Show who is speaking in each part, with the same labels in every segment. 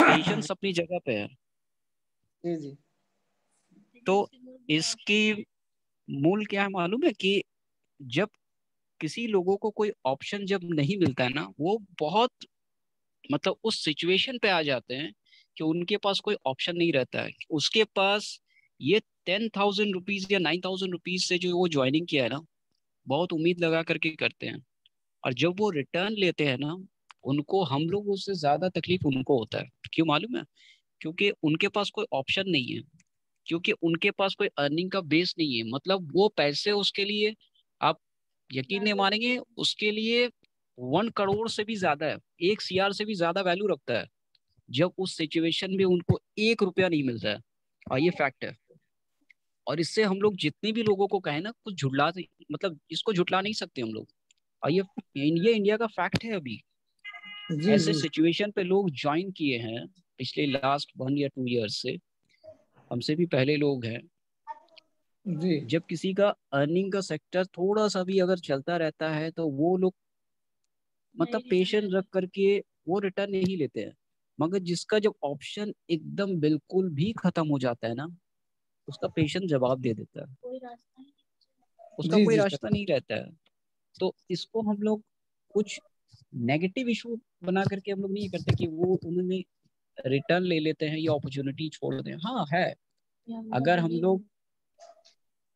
Speaker 1: Patience अपनी जगह पे है।
Speaker 2: जी जी।
Speaker 1: तो इसकी मूल क्या है मालूम है कि जब किसी लोगों को कोई ऑप्शन जब नहीं मिलता है ना, वो बहुत मतलब उस सिचुएशन पे आ जाते हैं कि उनके पास कोई ऑप्शन नहीं रहता है। उसके पास ये 10,000 रुपीज या 9,000 रुपीज से जो वो ज्वाइनिंग किया है ना, बहुत उम्मीद लगा करके करते हैं। और जब वो रिटर्न लेते हैं ना, उनको हम लोगों से ज्यादा तकलीफ उनको होता है। क्यों मालूम है? क्योंकि उनके पास कोई ऑप्शन नहीं है, क्योंकि उनके पास कोई अर्निंग का बेस नहीं है। मतलब वो पैसे उसके लिए, आप यकीन नहीं मानेंगे, उसके लिए 1 करोड़ से भी ज्यादा है, 1 CR से भी ज्यादा वैल्यू रखता है, जब उस सिचुएशन में उनको 1 रुपया नहीं मिलता है। और ये फैक्ट है। और इससे हम लोग जितने भी लोगों को कहें ना, कुछ मतलब इसको झुटला नहीं सकते हम लोग। और ये इंडिया का फैक्ट है। अभी
Speaker 2: जी
Speaker 1: ऐसे
Speaker 2: जी
Speaker 1: सिचुएशन पे लोग ज्वाइन किए हैं पिछले लास्ट 1 या 2 ईयर से, हमसे भी पहले लोग हैं।
Speaker 2: जी।
Speaker 1: जब किसी का अर्निंग का सेक्टर थोड़ा सा भी अगर चलता रहता है, तो वो लोग मतलब पेशेंस रख करके वो रिटर्न नहीं लेते हैं। मगर जिसका जब ऑप्शन एकदम बिल्कुल भी खत्म हो जाता है ना, उसका पेशेंस जवाब दे देता है, उसका
Speaker 2: जी
Speaker 1: कोई
Speaker 2: जी सर।
Speaker 1: रास्ता नहीं रहता है। तो इसको हम लोग कुछ नेगेटिव इशू बना करके हम लोग नहीं करते कि वो उन्होंने रिटर्न ले लेते हैं या अपॉर्चुनिटी छोड़ दें। हाँ है। अगर हम लोग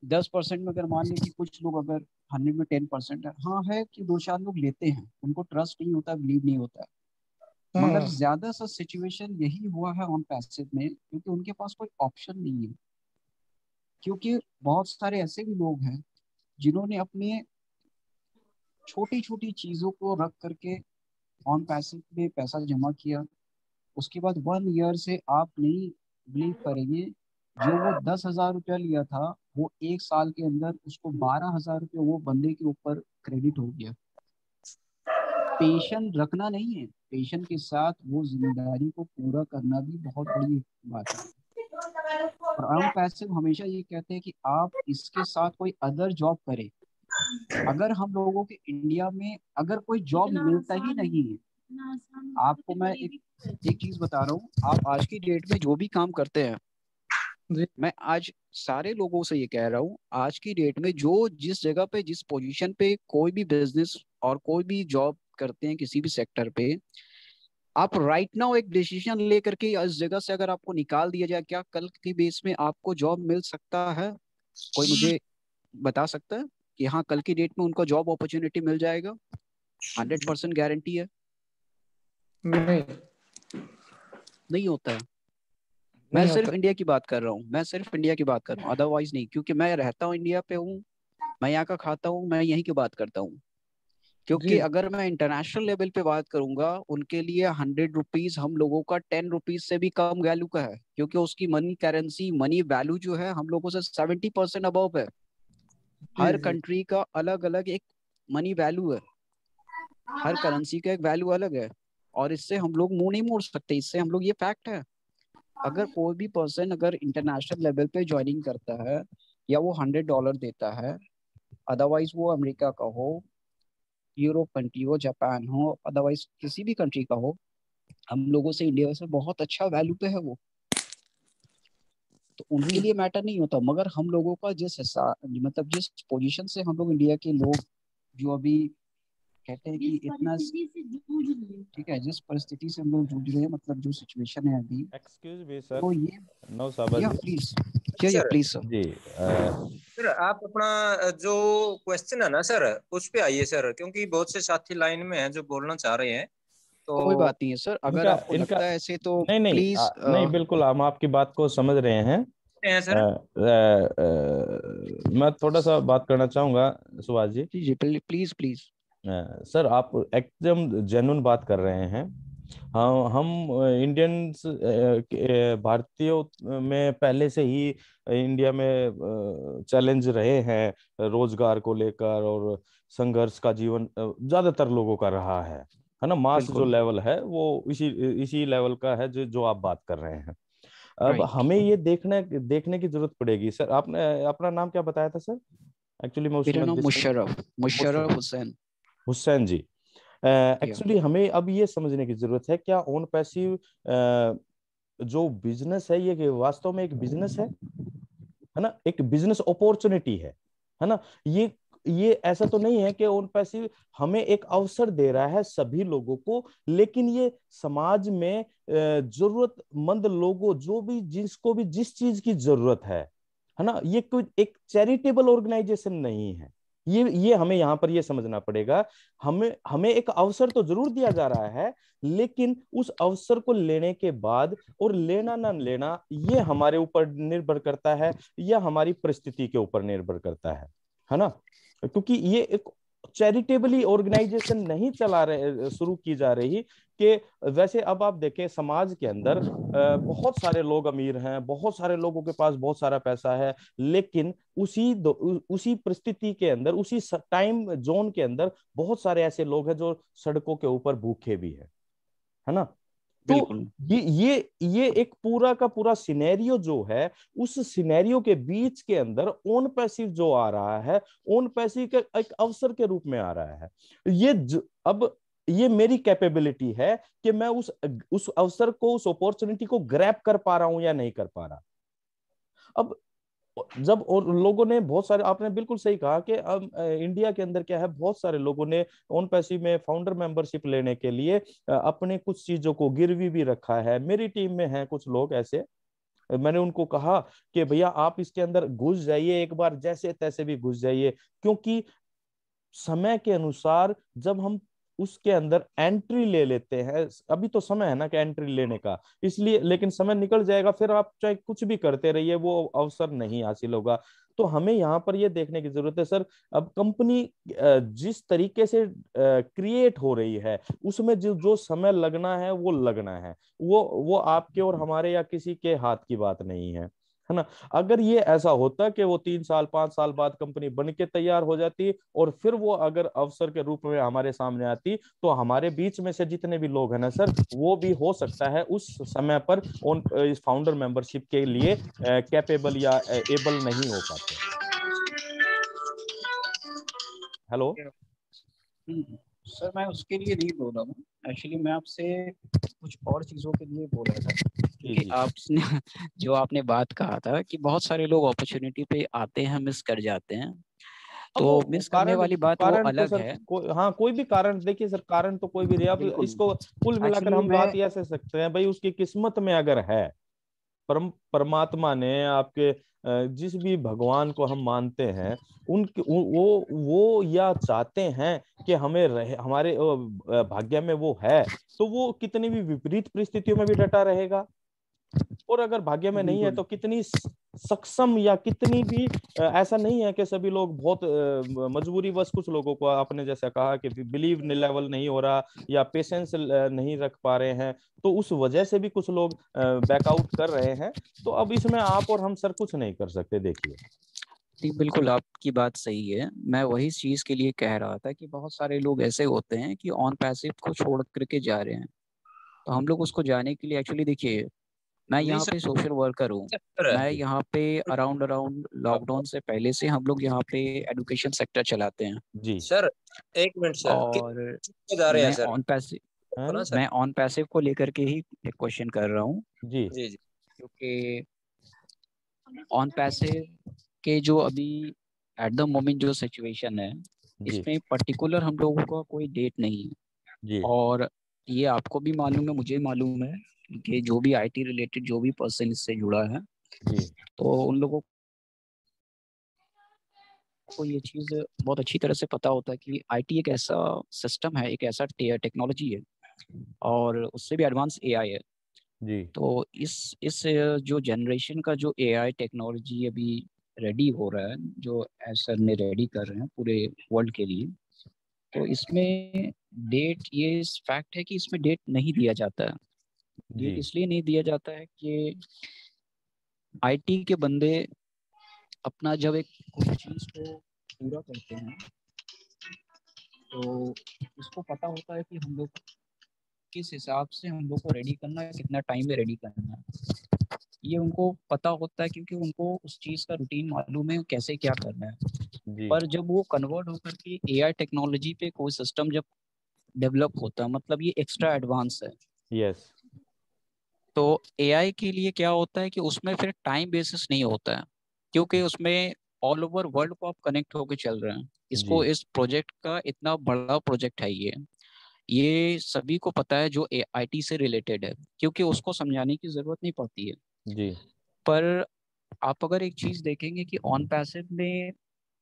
Speaker 1: 10% में अगर मान लें कि कुछ लोग अगर 100 में 10% है, हाँ है कि 2 4 लोग लेते हैं, उनको ट्रस्ट नहीं होता, बिलीव नहीं होता। मगर
Speaker 2: हाँ
Speaker 1: ज्यादा सा सिचुएशन यही हुआ है ऑन पैसिव में, क्योंकि उनके पास कोई ऑप्शन नहीं है। क्योंकि बहुत सारे ऐसे भी लोग हैं जिन्होंने अपने छोटी छोटी चीजों को रख करके ऑन पैसिव में पैसा जमा किया। उसके बाद 1 ईयर से आप नहीं बिलीव करेंगे, जो वो 10,000 रुपया लिया था, वो 1 साल के अंदर उसको 12,000 रुपया वो बंदे के ऊपर क्रेडिट हो गया। पेशेंट रखना नहीं है, पेशेंट के साथ वो जिम्मेदारी को पूरा करना भी बहुत बड़ी बात है। और हम पैसे हमेशा ये कहते हैं कि आप इसके साथ कोई अदर जॉब करें। अगर हम लोगों के इंडिया में अगर कोई जॉब मिलता ही नहीं है, आपको मैं एक चीज बता रहा हूँ, आप आज की डेट में जो भी काम करते हैं,
Speaker 2: जी
Speaker 1: मैं आज सारे लोगों से ये कह रहा हूँ, आज की डेट में जो जिस जगह पे जिस पोजीशन पे कोई भी बिजनेस और कोई भी जॉब करते हैं किसी भी सेक्टर पे, आप राइट नाउ एक डिसीजन ले करके इस जगह से अगर आपको निकाल दिया जाए, क्या कल की बेस में आपको जॉब मिल सकता है? कोई मुझे बता सकता है कि हाँ कल की डेट में उनको जॉब अपॉर्चुनिटी मिल जाएगा? 100% गारंटी है?
Speaker 2: नहीं,
Speaker 1: नहीं होता है। मैं
Speaker 2: नहीं
Speaker 1: सिर्फ
Speaker 2: होता।
Speaker 1: इंडिया की बात कर रहा हूँ, मैं सिर्फ इंडिया की बात कर रहा हूँ, अदरवाइज नहीं। क्योंकि मैं रहता हूँ इंडिया पे हूँ, मैं यहाँ का खाता हूँ, मैं यहीं की बात करता हूँ। क्योंकि
Speaker 2: जी
Speaker 1: अगर मैं इंटरनेशनल लेवल पे बात करूंगा, उनके लिए 100 रुपीज हम लोगों का 10 रुपीज से भी कम वैल्यू का है। क्योंकि उसकी मनी करेंसी मनी वैल्यू जो है हम लोगों से 70% अबव है।
Speaker 2: जी
Speaker 1: हर
Speaker 2: जी
Speaker 1: कंट्री का अलग अलग एक मनी वैल्यू है, हर करेंसी का एक वैल्यू अलग है। और इससे हम लोग मुंह नहीं मोड़ सकते, इससे हम लोग, ये फैक्ट है। अगर कोई भी पर्सन अगर इंटरनेशनल लेवल पे ज्वाइनिंग करता है, या वो $100 देता है, अदरवाइज वो अमेरिका का हो, यूरोप कंट्री हो, जापान हो, अदरवाइज किसी भी कंट्री का हो, हम लोगों से इंडिया से बहुत अच्छा वैल्यू पे है वो। तो उनके लिए मैटर नहीं होता। मगर हम लोगों का जिस हिसाब, मतलब जिस पोजीशन से हम लोग इंडिया के लोग जो अभी कहते हैं कि इतना, ठीक है, जिस परिस्थिति से हम लोग जूझ रहे हैं, मतलब जो सिचुएशन है अभी,
Speaker 3: एक्सक्यूज मी सर,
Speaker 1: तो ये,
Speaker 3: नो साबा
Speaker 1: या
Speaker 3: जी।
Speaker 1: प्लीज, या
Speaker 4: सर,
Speaker 1: प्लीज सर।
Speaker 3: जी
Speaker 4: सर आप अपना जो क्वेश्चन है ना सर, उस पे आइए सर, क्योंकि बहुत से साथी लाइन में हैं जो बोलना चाह रहे हैं।
Speaker 1: कोई
Speaker 4: तो
Speaker 1: बात नहीं है सर, अगर
Speaker 3: इनका
Speaker 1: आपको
Speaker 3: इनका
Speaker 1: लगता है ऐसे तो
Speaker 3: नहीं नहीं
Speaker 1: प्लीज।
Speaker 3: नहीं, बिल्कुल हम आपकी बात को समझ रहे हैं।
Speaker 4: हैं
Speaker 3: अ,
Speaker 4: सर।
Speaker 3: मैं थोड़ा सा बात करना चाहूंगा सुभाष जी।
Speaker 1: जी जी, प्लीज प्लीज।
Speaker 3: सर आप एकदम जेन्युइन बात कर रहे हैं। हाँ, हम इंडियंस भारतीयों में पहले से ही इंडिया में चैलेंज रहे हैं रोजगार को लेकर, और संघर्ष का जीवन ज्यादातर लोगों का रहा है ना। मास जो
Speaker 1: बिल्कुल।
Speaker 3: लेवल है वो इसी इसी लेवल का है जो जो आप बात कर रहे हैं। अब
Speaker 1: राइट।
Speaker 3: हमें ये देखने देखने की जरूरत पड़ेगी। सर आपने अपना नाम क्या बताया था सर? एक्चुअली मैं
Speaker 1: मेरा
Speaker 3: उसमें
Speaker 1: नाम मुशर्रफ, मुशर्रफ हुसैन।
Speaker 3: हुसैन जी। एक्चुअली हमें अब ये समझने की जरूरत है, क्या ऑन पैसिव जो बिजनेस है ये वास्तव में एक बिजनेस है ना, एक बिजनेस अपॉर्चुनिटी है ना। ये ऐसा तो नहीं है कि ऑन पैसिव हमें एक अवसर दे रहा है सभी लोगों को, लेकिन ये समाज में जरूरतमंद लोगों, जो भी जिसको भी जिस चीज की जरूरत है ना, ये कोई एक चैरिटेबल ऑर्गेनाइजेशन नहीं है। ये हमें यहाँ पर ये समझना पड़ेगा। हमें हमें एक अवसर तो जरूर दिया जा रहा है, लेकिन उस अवसर को लेने के बाद और लेना ना लेना ये हमारे ऊपर निर्भर करता है, या हमारी परिस्थिति के ऊपर निर्भर करता है ना। क्योंकि ये एक चैरिटेबली ऑर्गेनाइजेशन नहीं चला रहे, शुरू की जा रही कि वैसे अब आप देखें समाज के अंदर बहुत सारे लोग अमीर हैं, बहुत सारे लोगों के पास बहुत सारा पैसा है, लेकिन उसी परिस्थिति के अंदर, उसी टाइम जोन के अंदर बहुत सारे ऐसे लोग हैं जो सड़कों के ऊपर भूखे भी है ना। तो ये एक पूरा का पूरा सिनेरियो जो है, उस सिनेरियो के बीच के अंदर ऑन पैसिव जो आ रहा है, ऑन पैसिव के एक अवसर के रूप में आ रहा है। अब ये मेरी कैपेबिलिटी है कि मैं उस अवसर को, उस अपॉर्चुनिटी को ग्रैब कर पा रहा हूं या नहीं कर पा रहा। अब जब और लोगों ने बहुत सारे, आपने बिल्कुल सही कहा कि अब इंडिया के अंदर क्या है, बहुत सारे लोगों ने ऑन पैसिव में फाउंडर मेंबरशिप लेने के लिए अपने कुछ चीजों को गिरवी भी रखा है। मेरी टीम में हैं कुछ लोग ऐसे, मैंने उनको कहा कि भैया आप इसके अंदर घुस जाइए, एक बार जैसे तैसे भी घुस जाइए, क्योंकि समय के अनुसार जब हम उसके अंदर एंट्री ले लेते हैं, अभी तो समय है ना कि एंट्री लेने का, इसलिए, लेकिन समय निकल जाएगा, फिर आप चाहे कुछ भी करते रहिए वो अवसर नहीं हासिल होगा। तो हमें यहाँ पर ये देखने की जरूरत है सर, अब कंपनी जिस तरीके से क्रिएट हो रही है, उसमें जो समय लगना है वो लगना है, वो आपके और हमारे या किसी के हाथ की बात नहीं है ना। अगर ये ऐसा होता कि वो 3 साल 5 साल बाद कंपनी बन के तैयार हो जाती और फिर वो अगर अवसर के रूप में हमारे सामने आती, तो हमारे बीच में से जितने भी लोग हैं ना सर, वो भी हो सकता है उस समय पर इस फाउंडर मेंबरशिप के लिए कैपेबल या एबल नहीं हो पाते। हेलो
Speaker 1: सर, मैं उसके लिए नहीं बोल रहा हूँ, एक्चुअली मैं आपसे कुछ और चीज़ों के लिए बोल रहा था, क्योंकि आपने जो आपने बात कहा था कि बहुत सारे लोग अपॉर्चुनिटी पे आते हैं, मिस कर जाते हैं, तो मिस करने वाली बात वो अलग
Speaker 3: तो
Speaker 1: है।
Speaker 3: हाँ, कोई भी कारण देखिए सर, कारण तो कोई भी रहे, अब इसको कुल मिलाकर हम बात ये कह सकते हैं, भाई उसकी किस्मत में अगर है, परमात्मा ने आपके जिस भी भगवान को हम मानते हैं, उनके वो या चाहते हैं कि हमें रहे, हमारे भाग्य में वो है, तो वो कितनी भी विपरीत परिस्थितियों में भी डटा रहेगा। और अगर भाग्य में नहीं है तो कितनी सक्षम या कितनी भी ऐसा नहीं है कि सभी लोग बहुत मजबूरी बस, कुछ लोगों को आपने जैसा कहा कि बिलीव लेवल नहीं हो रहा या पेशेंस नहीं रख पा रहे हैं, तो उस वजह से भी कुछ लोग बैकआउट कर रहे हैं। तो अब इसमें आप और हम सर कुछ नहीं कर सकते। देखिए
Speaker 1: बिल्कुल आपकी बात सही है, मैं वही चीज के लिए कह रहा था कि बहुत सारे लोग ऐसे होते हैं कि ऑन पैसिव को छोड़ करके जा रहे हैं, तो हम लोग उसको जाने के लिए, एक्चुअली देखिए मैं यहाँ पे सोशल वर्कर हूँ, मैं यहाँ पे अराउंड लॉकडाउन से पहले से हम लोग यहाँ पे एजुकेशन सेक्टर चलाते हैं
Speaker 3: जी
Speaker 4: सर। एक मिनट सर,
Speaker 1: और
Speaker 4: जा रहे हैं
Speaker 1: मैं
Speaker 4: सर?
Speaker 1: ऑन पैसिव को लेकर के ही एक क्वेश्चन कर रहा हूँ
Speaker 3: जी
Speaker 4: जी जी।
Speaker 1: क्योंकि ऑन पैसिव के जो अभी एट द मोमेंट जो सिचुएशन है, इसमें पर्टिकुलर हम लोगों का कोई डेट नहीं है
Speaker 3: जी
Speaker 1: और ये आपको भी मालूम है, मुझे मालूम है कि जो भी आईटी रिलेटेड जो भी पर्सन इससे जुड़ा है,
Speaker 3: जी
Speaker 1: तो उन लोगों को ये चीज़ बहुत अच्छी तरह से पता होता है कि आईटी एक ऐसा सिस्टम है, एक ऐसा टेक्नोलॉजी है और उससे भी एडवांस एआई है।
Speaker 3: जी
Speaker 1: तो इस जो जनरेशन का जो एआई टेक्नोलॉजी अभी रेडी हो रहा है, जो सर ने रेडी कर रहे हैं पूरे वर्ल्ड के लिए, तो इसमें डेट, ये इस फैक्ट है कि इसमें डेट नहीं दिया जाता है। डेट इसलिए नहीं दिया जाता है कि आईटी के बंदे अपना जब एक कोई चीज़ को पूरा करते हैं तो उसको पता होता है कि हम लोग किस हिसाब से हम लोग को रेडी करना है, कितना टाइम में रेडी करना है, ये उनको पता होता है क्योंकि उनको उस चीज़ का रूटीन मालूम है कैसे क्या करना है। पर जब वो कन्वर्ट होकर के एआई टेक्नोलॉजी पे कोई सिस्टम जब डेवलप होता है, मतलब ये एक्स्ट्रा एडवांस है।
Speaker 3: यस।
Speaker 1: तो एआई के लिए क्या होता है कि उसमें फिर टाइम बेसिस नहीं होता है, क्योंकि उसमें ऑल ओवर वर्ल्ड को आप कनेक्ट होकर चल रहे हैं। इसको,
Speaker 3: जी
Speaker 1: इस प्रोजेक्ट का इतना बड़ा प्रोजेक्ट है ये सभी को पता है जो आईटी से रिलेटेड है, क्योंकि उसको समझाने की जरूरत नहीं पड़ती है।
Speaker 3: जी।
Speaker 1: पर आप अगर एक चीज देखेंगे कि ऑन पैसिव में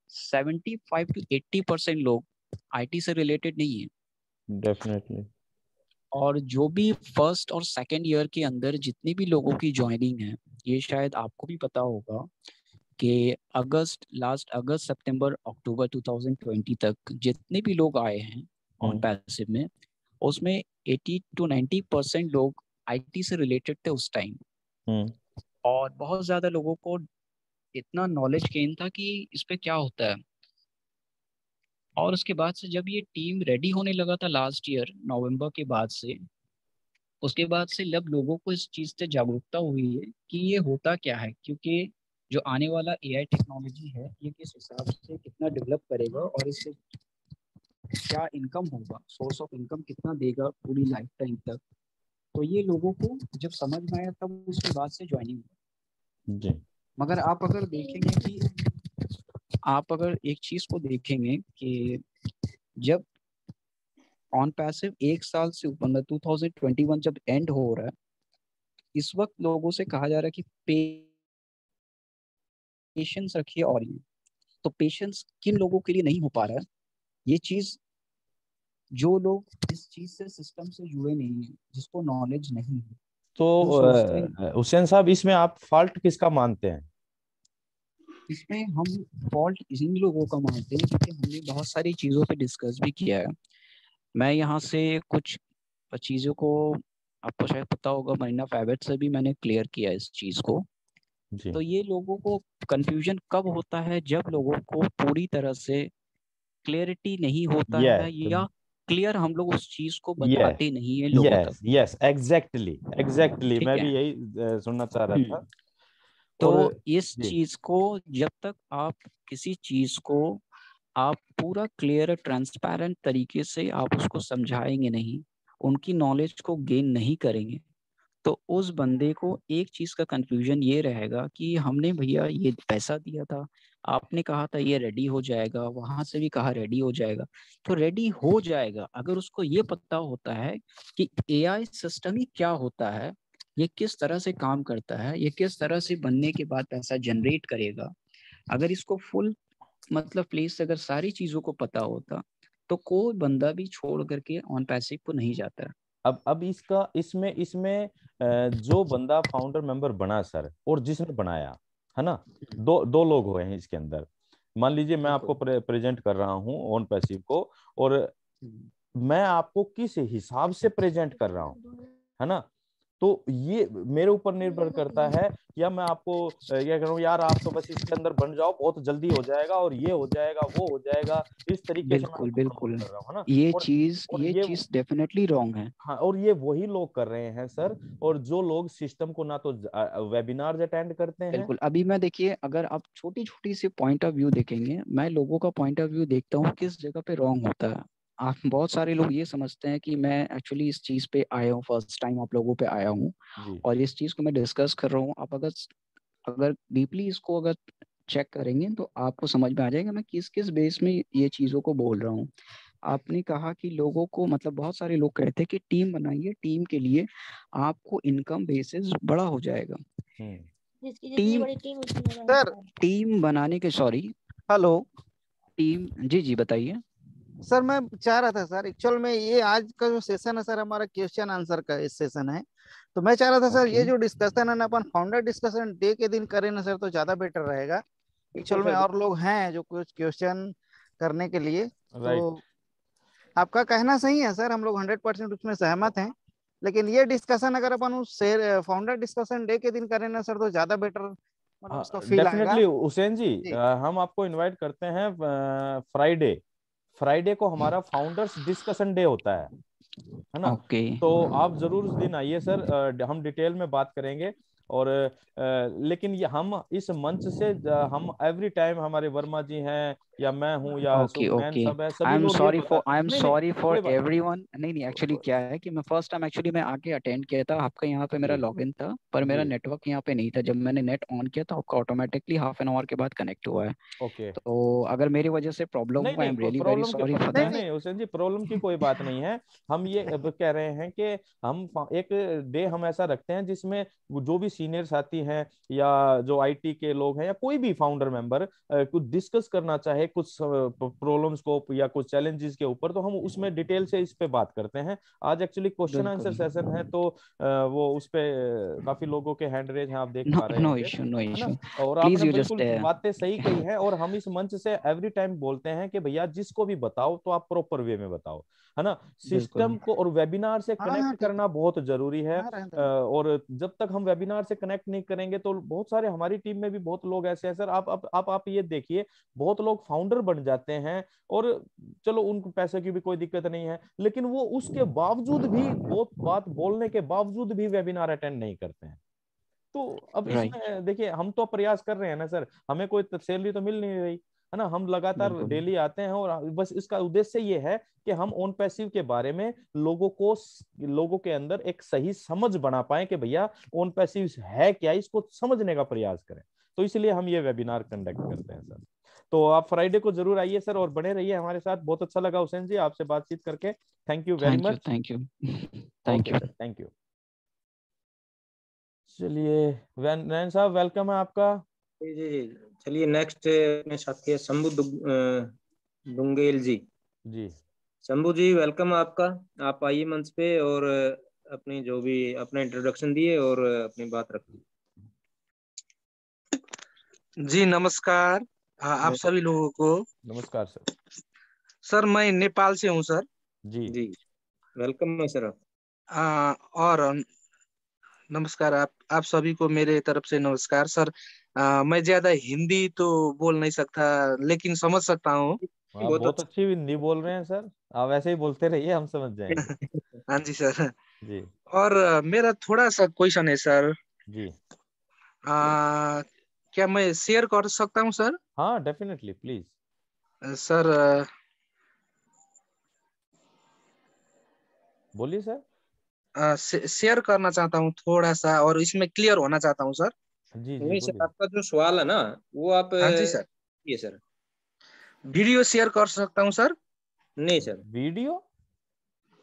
Speaker 1: 75 to 80% लोग आईटी से रिलेटेड नहीं है।
Speaker 3: डेफिनेटली।
Speaker 1: और जो भी फर्स्ट और सेकंड ईयर के अंदर जितनी भी लोगों की ज्वाइनिंग है, ये शायद आपको भी पता होगा कि लास्ट अगस्त सितंबर अक्टूबर 2020 तक जितने भी लोग आए हैं ऑन पैसिव में, उसमें 80 to 90% लोग आईटी से रिलेटेड थे उस टाइम। और बहुत ज्यादा लोगों को इतना नॉलेज गेन था कि इस पे क्या होता है। और उसके बाद से जब ये टीम रेडी होने लगा था लास्ट ईयर नवंबर के बाद से, उसके बाद से जब लोगों को इस चीज से जागरूकता हुई है कि ये होता क्या है, क्योंकि जो आने वाला एआई टेक्नोलॉजी है ये किस हिसाब से कितना डेवलप करेगा और इससे क्या इनकम होगा, सोर्स ऑफ इनकम कितना देगा पूरी लाइफ टाइम तक। तो ये लोगों को जब समझ में आया तब उसके बाद से ज्वाइनिंग हुई।
Speaker 3: जी।
Speaker 1: मगर आप अगर देखेंगे कि आप अगर एक चीज को देखेंगे कि जब ऑन पैसिव एक साल से ऊपर में 2021 जब एंड हो रहा है, इस वक्त लोगों से कहा जा रहा है कि पेशेंस रखिए। और ये तो पेशेंस किन लोगों के लिए नहीं हो पा रहा है, ये चीज जो लोग इस चीज से सिस्टम से जुड़े नहीं है, जिसको नॉलेज नहीं है,
Speaker 3: तो
Speaker 1: वो सोचते हैं।
Speaker 3: हुसैन साहब, इसमें आप फॉल्ट किसका मानते हैं?
Speaker 1: इसमें हम फॉल्ट इन लोगों का मानते हैं क्योंकि हमने बहुत सारी चीजों पे डिस्कस भी किया है। मैं यहाँ से कुछ चीजों को, आपको शायद पता होगा, मरीना फैवेट से भी मैंने क्लियर किया इस चीज को।
Speaker 3: जी।
Speaker 1: तो ये लोगों को कंफ्यूजन कब होता है, जब लोगों को पूरी तरह से क्लियरिटी नहीं होता है
Speaker 3: यस
Speaker 1: या क्लियर हम लोग उस चीज को
Speaker 3: यस
Speaker 1: बताते नहीं है लोगों तक।
Speaker 3: यस यस, एग्जैक्टली एग्जैक्टली,
Speaker 1: ठीक
Speaker 3: मैं
Speaker 1: है।
Speaker 3: भी यही सुनना चाह रहा था।
Speaker 1: तो
Speaker 3: और
Speaker 1: इस
Speaker 3: जी
Speaker 1: चीज को जब तक आप किसी चीज को आप पूरा क्लियर ट्रांसपेरेंट तरीके से आप उसको समझाएंगे नहीं, उनकी नॉलेज को गेन नहीं करेंगे, तो उस बंदे को एक चीज का कंफ्यूजन ये रहेगा कि हमने भैया ये पैसा दिया था, आपने कहा था ये रेडी हो जाएगा, वहां से भी कहा रेडी हो जाएगा। तो रेडी हो जाएगा अगर उसको ये पता होता है कि एआई सिस्टम ही क्या होता है, ये किस तरह से काम करता है, ये किस तरह से बनने के बाद पैसा जनरेट करेगा। अगर इसको फुल मतलब प्लेस अगर सारी चीजों को पता होता, तो कोई बंदा भी छोड़ करके ऑन पैसिव को नहीं जाता है।
Speaker 3: अब इसका इसमें इसमें जो बंदा फाउंडर मेंबर बना सर, और जिसने बनाया है ना, दो दो लोग हुए हैं इसके अंदर। मान लीजिए मैं आपको
Speaker 1: बिल्कुल।
Speaker 3: प्रेजेंट कर रहा हूँ ऑन पैसिव को, और
Speaker 1: हम्म,
Speaker 3: मैं आपको किस हिसाब से प्रेजेंट कर रहा हूँ, है ना। तो ये मेरे ऊपर निर्भर करता है, या मैं आपको क्या करूँ, यार आप तो बस इसके अंदर बन जाओ, बहुत जल्दी हो जाएगा, और ये हो जाएगा वो हो जाएगा, इस तरीके से मैं
Speaker 1: बिल्कुल
Speaker 3: आपको प्रमोट
Speaker 1: बिल्कुल।
Speaker 3: कर रहा हूँ, है ना।
Speaker 1: ये
Speaker 3: और
Speaker 1: चीज
Speaker 3: और
Speaker 1: ये
Speaker 3: ये
Speaker 1: चीज डेफिनेटली रॉन्ग है।
Speaker 3: हाँ, और ये वही लोग कर रहे हैं सर, और जो लोग सिस्टम को ना तो वेबिनार्स अटेंड करते हैं।
Speaker 1: बिल्कुल। अभी मैं देखिए, अगर आप छोटी छोटी सी पॉइंट ऑफ व्यू देखेंगे, मैं लोगों का पॉइंट ऑफ व्यू देखता हूँ किस जगह पे रॉन्ग होता है। आप बहुत सारे लोग ये समझते हैं कि मैं एक्चुअली इस चीज पे आया हूँ, फर्स्ट टाइम आप लोगों पे आया हूँ
Speaker 3: जी
Speaker 1: और इस चीज को मैं डिस्कस कर रहा हूँ। आप अगर अगर डीपली इसको अगर चेक करेंगे तो आपको समझ में आ जाएगा मैं किस किस बेस में ये चीजों को बोल रहा हूँ। आपने कहा कि लोगों को, मतलब बहुत सारे लोग कहते हैं कि टीम बनाइए, टीम के लिए आपको इनकम बेसिस बड़ा हो जाएगा।
Speaker 5: जिसकी जितनी
Speaker 1: टीम
Speaker 5: बड़ी टीम उतनी बड़ा
Speaker 2: सर
Speaker 5: होता है।
Speaker 1: टीम बनाने के, सॉरी,
Speaker 2: हेलो
Speaker 1: टीम, जी जी बताइए।
Speaker 2: सर, मैं चाह रहा था सर, एक्चुअल में ये आज का जो सेशन है सर, हमारा क्वेश्चन आंसर का इस सेशन है। तो मैं चाह रहा था सर,
Speaker 1: ओके।
Speaker 2: ये जो डिस्कशन है ना, अपन फाउंडर डिस्कशन डे के दिन करें ना सर, तो ज्यादा बेटर रहेगा।
Speaker 1: बिल्कुल
Speaker 2: एक्चुअल में
Speaker 1: सर।
Speaker 2: और लोग हैं जो कुछ क्वेश्चन करने के लिए।
Speaker 3: राइट।
Speaker 2: तो आपका कहना सही है सर, हम लोग 100% उसमें सहमत हैं। लेकिन ये डिस्कशन अगर अपन उस फाउंडर डिस्कशन डे के दिन करें ना सर, तो ज्यादा बेटर मतलब उसका फील आएगा।
Speaker 3: डेफिनेटली हुसैन जी,
Speaker 2: जी
Speaker 3: हम आपको इनवाइट करते हैं फ्राइडे। फ्राइडे को हमारा फाउंडर्स डिस्कशन डे होता है ना।
Speaker 1: ओके।
Speaker 3: तो आप जरूर उस दिन आइए सर, हम डिटेल में बात करेंगे। और लेकिन ये हम इस मंच से हम एवरी टाइम, हमारे वर्मा जी हैं, या मैं हूँ या
Speaker 1: ओके
Speaker 3: सुमैन
Speaker 1: ओके,
Speaker 3: सब है, सभी लोग ये बता।
Speaker 1: आई एम
Speaker 3: नहीं नहीं
Speaker 1: सॉरी फॉर
Speaker 3: कोई बात
Speaker 1: एवरीवन। नहीं नहीं, एक्चुअली क्या है कि मैं फर्स्ट टाइम एक्चुअली मैं आके अटेंड किया था आपका, यहाँ पे मेरा
Speaker 3: जी
Speaker 1: लॉगिन था, पर मेरा
Speaker 3: जी
Speaker 1: नेटवर्क यहाँ पे नहीं था। जब मैंने नेट ऑन किया तो आपका ऑटोमेटिकली हाफ एन आवर के बाद कनेक्ट हुआ है।
Speaker 3: ओके।
Speaker 1: तो अगर मेरी वजह से प्रॉब्लम
Speaker 3: नहीं
Speaker 1: हुआ, आई
Speaker 3: नहीं
Speaker 1: एम रियली वेरी
Speaker 3: प्रॉब्लम के
Speaker 1: सॉरी फॉर
Speaker 2: नहीं
Speaker 3: नहीं
Speaker 1: दैट।
Speaker 2: नहीं
Speaker 3: नहीं हुसैन जी प्रॉब्लम की कोई बात नहीं है। हम ये अब कह रहे हैं कि हम एक डे हम ऐसा रखते हैं जिसमें जो भी सीनियर साथी हैं या जो आईटी के लोग हैं या कोई भी फाउंडर मेंबर कुछ डिस्कस करना चाहे कुछ प्रॉब्लम्स को या कुछ चैलेंजेस के ऊपर, तो हम उसमें डिटेल से इस पे बात करते हैं। आज एक्चुअली क्वेश्चन आंसर
Speaker 1: बिल्कुल,
Speaker 3: सेशन है, तो वो उस पे काफी लोगों के हैंड रेज हैं, आप देख
Speaker 1: नो
Speaker 3: पा रहे
Speaker 1: नो
Speaker 3: होंगे,
Speaker 1: इशू, नो
Speaker 3: है ना।
Speaker 1: इशू।
Speaker 3: और
Speaker 1: प्लीज
Speaker 3: आपने
Speaker 1: यू जस्ट
Speaker 3: बिल्कुल बातें सही कही हैं, और हम इस मंच से एवरी टाइम बोलते हैं कि भैया जिसको भी बताओ तो आप प्रॉपर वे में बताओ, है ना।
Speaker 1: बिल्कुल
Speaker 3: सिस्टम को और वेबिनार से
Speaker 2: हाँ हाँ
Speaker 3: कनेक्ट
Speaker 2: ठीक
Speaker 3: करना बहुत जरूरी है।
Speaker 2: है, हाँ रहने दो।
Speaker 3: और जब तक हम वेबिनार से कनेक्ट नहीं करेंगे तो बहुत सारे हमारी टीम में भी बहुत लोग ऐसे हैं सर, आप ये देखिए, बहुत लोग फाउंडर बन जाते हैं और चलो उनको पैसे की भी कोई दिक्कत नहीं है, लेकिन वो उसके बावजूद भी बहुत बात बोलने के बावजूद भी वेबिनार अटेंड नहीं करते हैं। तो अब
Speaker 1: राइट,
Speaker 3: इसमें देखिए हम तो प्रयास कर रहे हैं ना सर, हमें कोई सैलरी तो मिल नहीं रही, है ना। हम लगातार
Speaker 1: बिल्कुल
Speaker 3: डेली आते हैं और बस इसका उद्देश्य ये है कि हम ऑन पैसिव के बारे में लोगों के अंदर एक सही समझ बना पाए कि भैया ऑन पैसिव है क्या, इसको समझने का प्रयास करें। तो इसलिए हम ये वेबिनार कंडक्ट करते हैं सर। तो आप फ्राइडे को जरूर आइए सर और बने रहिए हमारे साथ। बहुत अच्छा लगा हुसैन जी आपसे बातचीत करके। Thank you very
Speaker 1: thank you,
Speaker 3: much.
Speaker 1: Thank you, thank
Speaker 3: okay
Speaker 1: you.
Speaker 3: Sir, thank you. चलिए नैन साहब वेलकम है आपका।
Speaker 4: जी जी जी। चलिए नेक्स्ट अपने साथी है शंभू दुंगेल जी।
Speaker 3: जी
Speaker 4: शंभू जी वेलकम आपका। आप आइए मंच पे और अपनी जो भी अपना इंट्रोडक्शन दिए और अपनी बात रखिए।
Speaker 6: जी नमस्कार आप सभी लोगों को।
Speaker 3: नमस्कार सर।
Speaker 6: सर मैं नेपाल से हूँ सर।
Speaker 3: जी
Speaker 4: जी वेलकम है सर।
Speaker 6: और नमस्कार आप सभी को मेरे तरफ से नमस्कार सर। मैं ज्यादा हिंदी तो बोल नहीं सकता लेकिन समझ सकता हूँ।
Speaker 3: आप
Speaker 4: बहुत
Speaker 3: बहुत
Speaker 4: अच्छा।
Speaker 3: अच्छी हिंदी बोल रहे हैं सर, आप ऐसे ही बोलते रहिए, हम समझ जाएंगे।
Speaker 6: हाँ जी सर।
Speaker 3: जी
Speaker 6: और मेरा थोड़ा सा क्वेश्चन है सर।
Speaker 3: जी
Speaker 6: क्या मैं शेयर कर सकता हूँ सर?
Speaker 3: हाँ डेफिनेटली प्लीज।
Speaker 6: सर
Speaker 3: बोलिए सर।
Speaker 6: शेयर करना चाहता हूँ थोड़ा सा और इसमें क्लियर होना चाहता हूँ सर।
Speaker 3: जी जी
Speaker 4: नहीं सर
Speaker 3: बोलिए।
Speaker 4: आपका जो सवाल है ना वो आप
Speaker 6: हाँ जी सर।
Speaker 4: ये सर।
Speaker 6: वीडियो शेयर कर सकता हूँ सर?
Speaker 4: नहीं सर।
Speaker 3: वीडियो?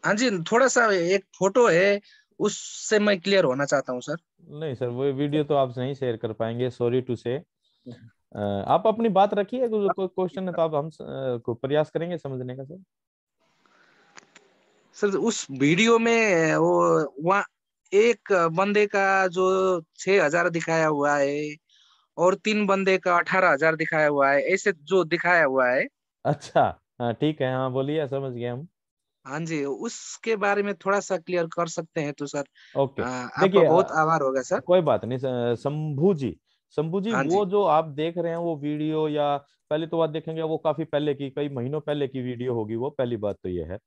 Speaker 6: हाँ जी थोड़ा सा एक फोटो है उससे मैं क्लियर होना चाहता हूँ सर।
Speaker 3: नहीं सर वो वीडियो तो आप नहीं शेयर कर पाएंगे, सॉरी टू से। आप अपनी बात रखिए, कोई क्वेश्चन है तो आप हम को प्रयास करेंगे समझने का सर।
Speaker 6: सर उस वीडियो में वो वहाँ एक बंदे का जो 6,000 दिखाया हुआ है और 3 बंदे का 18,000 दिखाया हुआ है, ऐसे जो दिखाया हुआ है।
Speaker 3: अच्छा हाँ ठीक है, हाँ बोलिए, समझ गए हम।
Speaker 6: हाँ जी उसके बारे में थोड़ा सा क्लियर कर सकते हैं तो सर
Speaker 3: ओके
Speaker 6: आपका
Speaker 3: देखिए
Speaker 6: बहुत आभार होगा सर।
Speaker 3: कोई बात नहीं शंभू जी
Speaker 6: हाँ जी।
Speaker 3: वो जो आप देख रहे हैं वो वीडियो, या पहले तो बात देखेंगे वो काफी पहले की, कई महीनों पहले की वीडियो होगी वो, पहली बात तो ये है।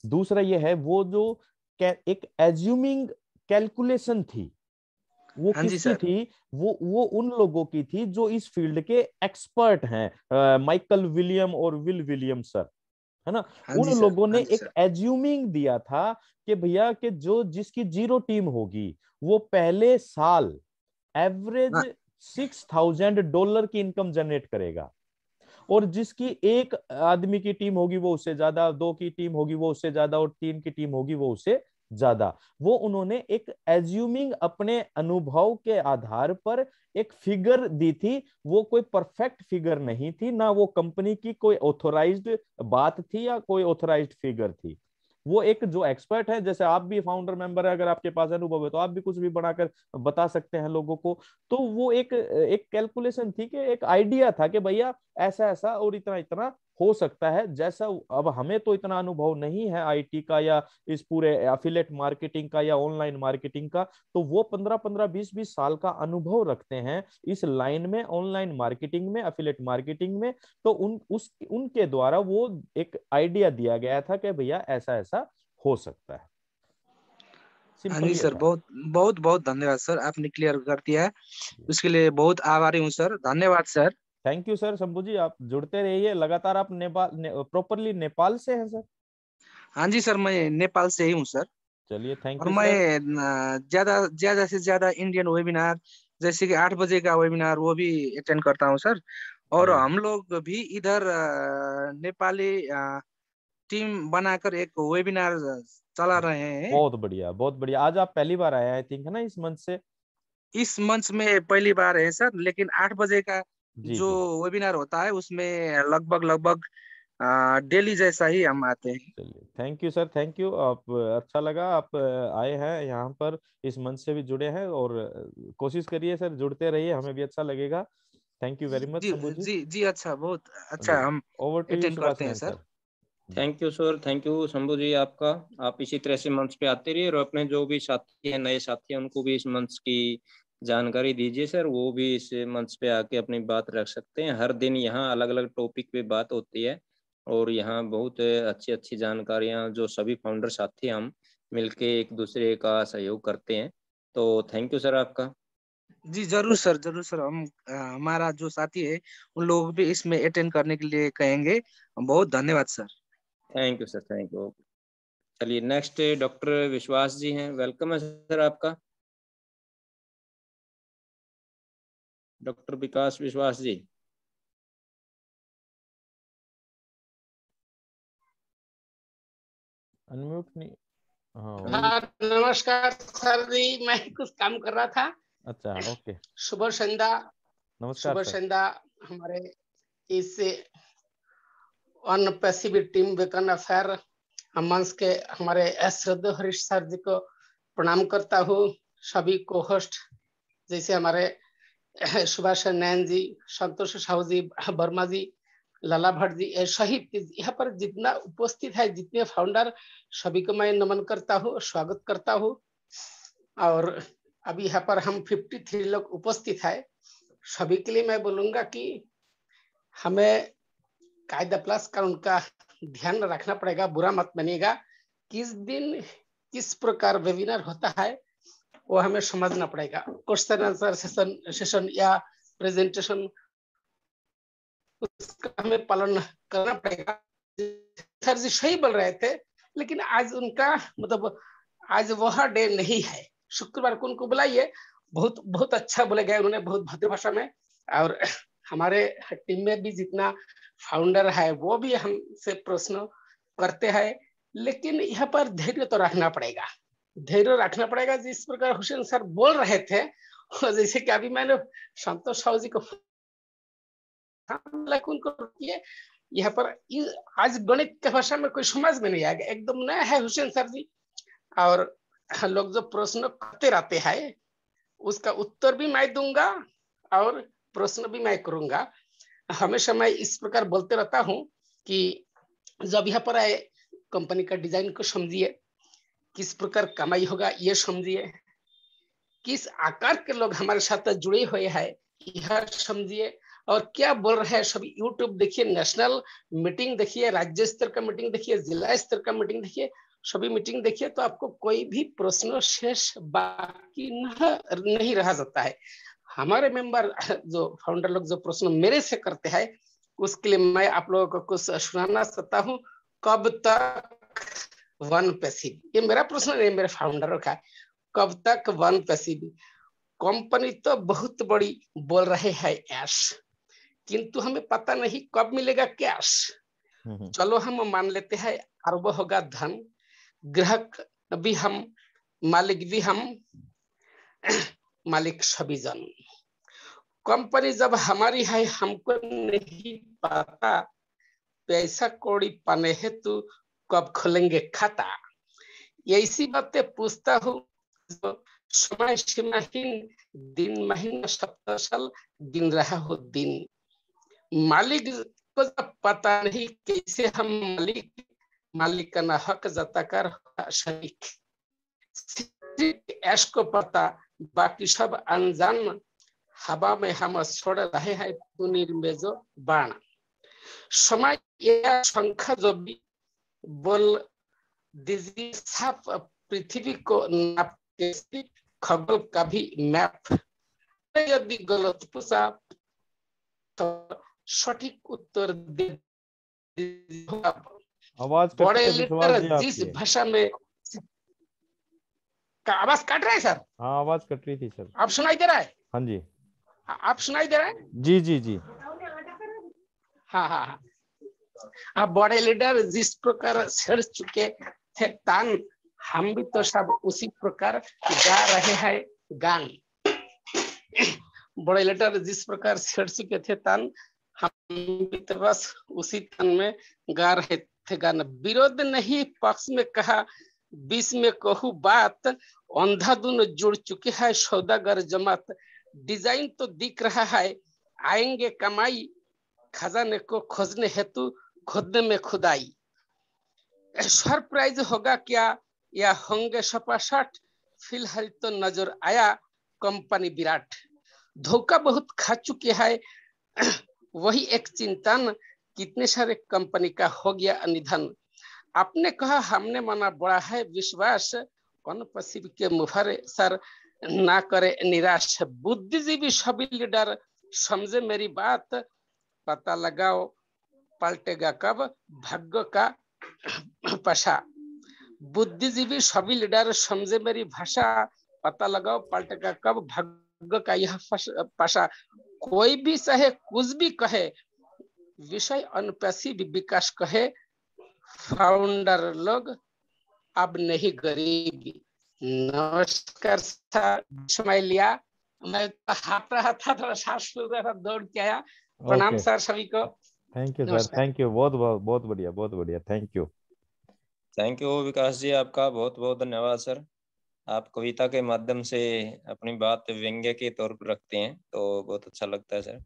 Speaker 3: दूसरा ये है वो जो एक एज्यूमिंग कैलकुलेशन थी, वो
Speaker 6: हाँ जी
Speaker 3: किसकी
Speaker 6: सर।
Speaker 3: थी? वो उन लोगों की थी जो इस फील्ड के एक्सपर्ट हैं, माइकल विलियम और विल विलियम सर, है ना।
Speaker 6: हाँ
Speaker 3: उन
Speaker 6: जी सर।
Speaker 3: लोगों ने
Speaker 6: हाँ जी
Speaker 3: एक
Speaker 6: सर।
Speaker 3: एज्यूमिंग दिया था कि भैया कि जो जिसकी जीरो टीम होगी वो पहले साल एवरेज
Speaker 6: हाँ
Speaker 3: $6,000 की इनकम जनरेट करेगा, और जिसकी एक आदमी की टीम होगी वो उससे ज्यादा, दो की टीम होगी वो उससे ज्यादा, और तीन की टीम होगी वो उससे ज्यादा। वो उन्होंने एक एज्यूमिंग अपने अनुभव के आधार पर एक फिगर दी थी। वो कोई परफेक्ट फिगर नहीं थी, ना वो कंपनी की कोई ऑथोराइज्ड बात थी या कोई ऑथोराइज्ड फिगर थी। वो एक जो एक्सपर्ट है, जैसे आप भी फाउंडर मेंबर है, अगर आपके पास अनुभव है तो आप भी कुछ भी बनाकर बता सकते हैं लोगों को। तो वो एक एक कैलकुलेशन थी, कि एक आइडिया था कि भैया ऐसा ऐसा और इतना इतना हो सकता है। जैसा अब हमें तो इतना अनुभव नहीं है आईटी का या इस पूरे एफिलिएट मार्केटिंग का या ऑनलाइन मार्केटिंग का, तो वो 15-15 20-20 साल का अनुभव रखते हैं इस लाइन में, ऑनलाइन मार्केटिंग में, एफिलिएट मार्केटिंग में। तो उनके द्वारा वो एक आइडिया दिया गया था कि भैया ऐसा ऐसा हो सकता है।
Speaker 6: हाँ
Speaker 3: सिंपल
Speaker 6: जी
Speaker 3: ये
Speaker 6: सर।
Speaker 3: था।
Speaker 6: बहुत बहुत बहुत धन्यवाद सर आपने क्लियर कर दिया है। उसके लिए बहुत आभारी हूँ सर। धन्यवाद sir.
Speaker 3: Thank you sir. Shambhu ji आप जुड़ते रहिए लगातार। आप प्रॉपरली नेपाल से हैं सर?
Speaker 6: हाँ जी सर, मैं नेपाल से ही हूँ सर।
Speaker 3: चलिए थैंक
Speaker 6: और
Speaker 3: यू सर।
Speaker 6: मैं ज्यादा से ज्यादा इंडियन वेबिनार, जैसे कि 8 बजे का वेबिनार, वो भी अटेंड करता हूँ सर। और
Speaker 3: जी।
Speaker 6: हम लोग भी इधर नेपाली टीम बनाकर एक वेबिनार चला रहे हैं।
Speaker 3: बहुत बढ़िया बहुत बढ़िया। आज आप पहली बार आए आई थिंक है ना इस मंच से?
Speaker 6: इस मंच में पहली बार है सर, लेकिन 8 बजे का
Speaker 3: जी
Speaker 6: जो
Speaker 3: जी।
Speaker 6: वेबिनार होता है उसमें लगभग डेली जैसा ही हम आते हैं।
Speaker 3: चलिए thank you sir, thank you. आप अच्छा लगा आप आए हैं यहाँ पर, इस मंच से भी जुड़े हैं, और कोशिश करिए सर जुड़ते रहिए, हमें भी अच्छा लगेगा। थैंक यू वेरी मच
Speaker 6: जी
Speaker 3: शंभू जी।
Speaker 6: जी जी, अच्छा, बहुत
Speaker 3: जी
Speaker 6: अच्छा, हम
Speaker 3: over to you
Speaker 6: attend
Speaker 3: Subhash
Speaker 6: करते हैं
Speaker 3: नयन
Speaker 6: सर।
Speaker 3: सर। जी
Speaker 4: thank you sir, thank you Shambhu ji आपका। आप इसी तरह से मंच पे आते रहिए और अपने जो भी साथी हैं, नए साथी हैं, उनको भी इस मंच की जानकारी दीजिए सर। वो भी इस मंच पे आके अपनी बात रख सकते हैं। हर दिन यहाँ अलग अलग टॉपिक पे बात होती है और यहाँ बहुत अच्छी अच्छी जानकारियाँ जो सभी फाउंडर साथी हम मिलके एक दूसरे का सहयोग करते हैं। तो थैंक यू सर आपका।
Speaker 6: जी जरूर सर, जरूर सर। हम हमारा जो साथी है उन लोगों को भी इसमें अटेंड करने के लिए कहेंगे। बहुत धन्यवाद sir.
Speaker 4: Thank you sir, thank you. चलिए नेक्स्ट डॉक्टर विश्वास जी हैं, वेलकम है सर आपका। डॉक्टर विकास विश्वास जी।
Speaker 3: अनम्यूट नहीं। हाँ
Speaker 7: हाँ, नमस्कार सर जी, मैं कुछ काम कर रहा था।
Speaker 3: अच्छा ओके।
Speaker 7: शुभ संध्या।
Speaker 3: नमस्कार
Speaker 7: शुभ
Speaker 3: सर।
Speaker 7: संध्या। हमारे इस अन पैसिफिक टीम वेकन अफेयर मंच के हमारे श्रद्धेय हरीश सर जी को प्रणाम करता हूँ। सभी को होस्ट जैसे हमारे सुभाष नयन जी, संतोष साहू जी, वर्मा जी, लाला भट्ट जी, सहित यहाँ पर जितना उपस्थित है, जितने फाउंडर, सभी को मैं नमन करता हूँ, स्वागत करता हूँ। और अभी यहाँ पर हम 53 लोग उपस्थित है। सभी के लिए मैं बोलूंगा कि हमें कायदा प्लस का उनका ध्यान रखना पड़ेगा, बुरा मत बनेगा। किस दिन किस प्रकार वेबिनार होता है वो हमें समझना पड़ेगा। क्वेश्चन आंसर सेशन या प्रेजेंटेशन, उसका हमें पालन करना पड़ेगा। सर जी सही बोल रहे थे, लेकिन आज उनका मतलब आज वह डे नहीं है। शुक्रवार को उनको बुलाइए, बहुत बहुत अच्छा बोले गए उन्होंने, बहुत भद्र भाषा में। और हमारे टीम में भी जितना फाउंडर है वो भी हमसे प्रश्न करते हैं, लेकिन यहाँ पर धैर्य तो रखना पड़ेगा, धैर्य रखना पड़ेगा। जिस प्रकार हुसैन सर बोल रहे थे, जैसे कि अभी मैंने संतोष साहू जी को उनको रोकिए, यहाँ पर आज गणित के भाषा में कोई समझ में नहीं आएगा, एकदम नया है हुसैन सर जी। और लोग जो प्रश्न करते रहते हैं उसका उत्तर भी मैं दूंगा और प्रश्न भी मैं करूंगा। हमेशा मैं इस प्रकार बोलते रहता हूँ कि जब यहाँ पर आए, कंपनी का डिजाइन को समझिए, किस प्रकार कमाई होगा ये समझिए, किस आकार के लोग हमारे साथ जुड़े हुए हैं यह समझिए, और क्या बोल रहे हैं सभी यूट्यूब देखिए, नेशनल मीटिंग देखिए, राज्य स्तर का मीटिंग देखिए, जिला स्तर का मीटिंग देखिए, सभी मीटिंग देखिए, तो आपको कोई भी प्रश्न शेष बाकी नहीं रह जाता है। हमारे मेंबर जो फाउंडर लोग जो प्रश्न मेरे से करते हैं, उसके लिए मैं आप लोगों को कुछ सुनाना चाहता हूँ। कब तक वन पैसिव, ये मेरा प्रश्न नहीं, मेरे फाउंडरों का। कब तक वन पैसिव? कंपनी तो बहुत बड़ी बोल रहे हैं ऐश, किंतु हमें पता नहीं कब मिलेगा कैश। चलो हम मान लेते हैं अरबों होगा धन, ग्राहक भी हम, मालिक भी हम, मालिक सभी जन। कंपनी जब हमारी है हमको नहीं पता, पैसा कौड़ी पाने हेतु कब खोलेंगे खाता। ऐसी बातें पूछता हूँ समय सीमाहीन, दिन महीना सप्ताह साल दिन रहा हो दिन। मालिक को जब पता नहीं कैसे हम मालिक का ना हक जता कर शरीक। ऐश को पता, बाकी सब अनजान, हवा में हम छोड़ रहे हैं तुनीर में जो बाण। समय या संख्या जो भी बोल दीजिए साफ, पृथ्वी को नाप के खगोल का भी मैप। यदि गलत पूछा सटीक उत्तर दे दीजिए।
Speaker 3: आवाज कट
Speaker 7: बड़े
Speaker 3: रही है विश्वास जी
Speaker 7: लीडर जिस
Speaker 3: आपकी।
Speaker 7: भाषा में का आवाज काट रहा है सर?
Speaker 3: हाँ आवाज कट रही थी सर।
Speaker 7: आप सुनाई दे रहा है?
Speaker 3: हाँ जी
Speaker 7: आप सुनाई दे रहा है?
Speaker 3: जी जी जी।
Speaker 7: हाँ हाँ हाँ। आप बड़े लीडर जिस प्रकार छेड़ चुके थे तान, हम भी तो सब उसी प्रकार गा रहे हैं गान। बड़े लीडर जिस प्रकार छेड़ चुके थे तान, हम भी तो बस उसी तन में गा रहे थे गान। विरोध नहीं पक्ष में कहा, बीच में कहूँ बात, अंधाधुन जुड़ चुके हैं सौदागर जमात। डिजाइन तो दिख रहा है, आएंगे कमाई, खजाने को खोजने हेतु खुद में खुदाई। सरप्राइज होगा क्या या होंगे सपासठ, फिलहाल तो नजर आया कंपनी विराट। धोखा बहुत खा चुके हैं, वही एक चिंतन, कितने सारे कंपनी का हो गया निधन। आपने कहा हमने माना बड़ा है विश्वास, कौन पसीब के मुफारे सर ना करे निराश। बुद्धिजीवी सभी लीडर समझे मेरी बात, पता लगाओ पलटेगा कब भाग्य का पाशा। बुद्धिजीवी सभी लीडर समझे मेरी भाषा, पता लगाओ पलटेगा कब भाग्य का यह पाशा। कोई भी सहे कुछ भी कहे, विषय अनुपैसिव विकास कहे, फाउंडर लोग अब नहीं गरीबी। नमस्कार सर, समय लिया, मैं हाथ रहा था, थोड़ा सांस फूल रहा था, दौड़ के आया। प्रणाम
Speaker 3: ओके
Speaker 7: सर सभी को।
Speaker 3: Thank you sir.
Speaker 7: नमस्कार।
Speaker 3: थैंक यू बहुत बहुत बहुत बढ़िया बहुत बढ़िया। Thank you.
Speaker 4: थैंक यू विकास जी, आपका बहुत बहुत धन्यवाद सर। आप कविता के माध्यम से अपनी बात व्यंग्य के तौर पर रखते हैं तो बहुत अच्छा लगता है सर।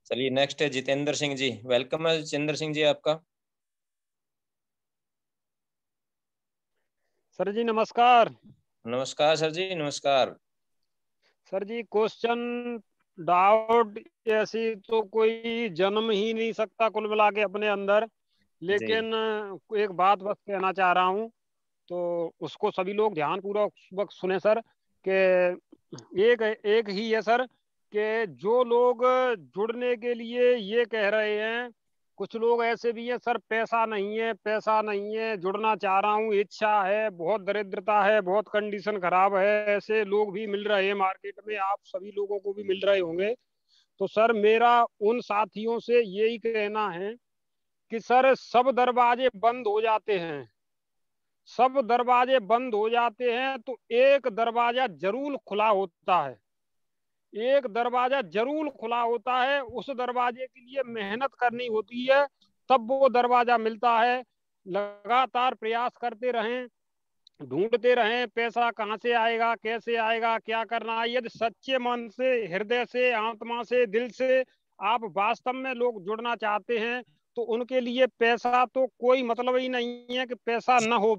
Speaker 4: चलिए नेक्स्ट है जितेंद्र सिंह जी। वेलकम है जितेंद्र सिंह जी आपका।
Speaker 8: सर जी नमस्कार।
Speaker 4: नमस्कार सर जी नमस्कार।
Speaker 8: सर जी क्वेश्चन डाउट ऐसी तो कोई जन्म ही नहीं सकता कुल मिला के अपने अंदर, लेकिन एक बात बस कहना चाह रहा हूँ, तो उसको सभी लोग ध्यान पूर्वक सुने सर। कि एक ही है सर कि जो लोग जुड़ने के लिए ये कह रहे हैं, कुछ लोग ऐसे भी हैं सर, पैसा नहीं है पैसा नहीं है, जुड़ना चाह रहा हूँ, इच्छा है, बहुत दरिद्रता है, बहुत कंडीशन खराब है, ऐसे लोग भी मिल रहे हैं मार्केट में, आप सभी लोगों को भी मिल रहे होंगे। तो सर मेरा उन साथियों से यही कहना है कि सर सब दरवाजे बंद हो जाते हैं, सब दरवाजे बंद हो जाते हैं तो एक दरवाजा जरूर खुला होता है, एक दरवाजा जरूर खुला होता है। उस दरवाजे के लिए मेहनत करनी होती है, तब वो दरवाजा मिलता है। लगातार प्रयास करते रहें, ढूंढते रहें, पैसा कहाँ से आएगा, कैसे आएगा, क्या करना है। यदि सच्चे मन से, हृदय से, आत्मा से, दिल से आप वास्तव में लोग जुड़ना चाहते हैं तो उनके लिए पैसा तो कोई मतलब ही नहीं है कि पैसा न हो,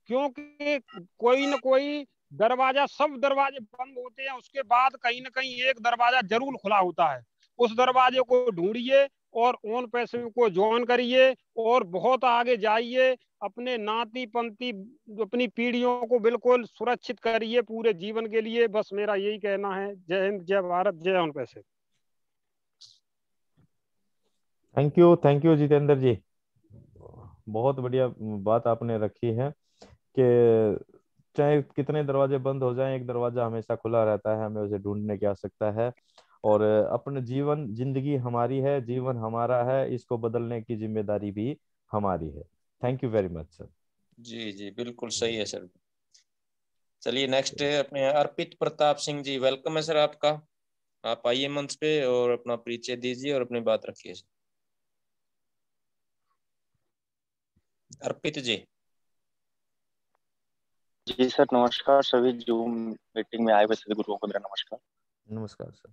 Speaker 8: क्योंकि कोई न कोई दरवाजा, सब दरवाजे बंद होते हैं, उसके बाद कहीं ना कहीं एक दरवाजा जरूर खुला होता है। उस दरवाजे को ढूंढिए और उन पैसे को ज्वाइन करिए और बहुत आगे जाइए, अपने नाती पंथी, अपनी पीढ़ियों को बिल्कुल सुरक्षित करिए पूरे जीवन के लिए। बस मेरा यही कहना है। जय हिंद, जय भारत, जय उन पैसे।
Speaker 3: थैंक यू जितेंद्र जी, बहुत बढ़िया बात आपने रखी है कि चाहे कितने दरवाजे बंद हो जाएं, एक दरवाजा हमेशा खुला रहता है, हमें उसे ढूंढने की आवश्यकता है। और अपने जिंदगी हमारी है, जीवन हमारा है, इसको बदलने की जिम्मेदारी भी हमारी है। Thank you very much sir.
Speaker 4: जी जी बिल्कुल सही है सर। चलिए नेक्स्ट है अपने अर्पित प्रताप सिंह जी। वेलकम है सर आपका। आप आइए मंच पे और अपना परिचय दीजिए और अपनी बात रखिए। अर्पित जी।
Speaker 9: जी सर नमस्कार, सभी जूम मीटिंग में आए हुए सभी गुरुओं को मेरा नमस्कार।
Speaker 3: नमस्कार सर।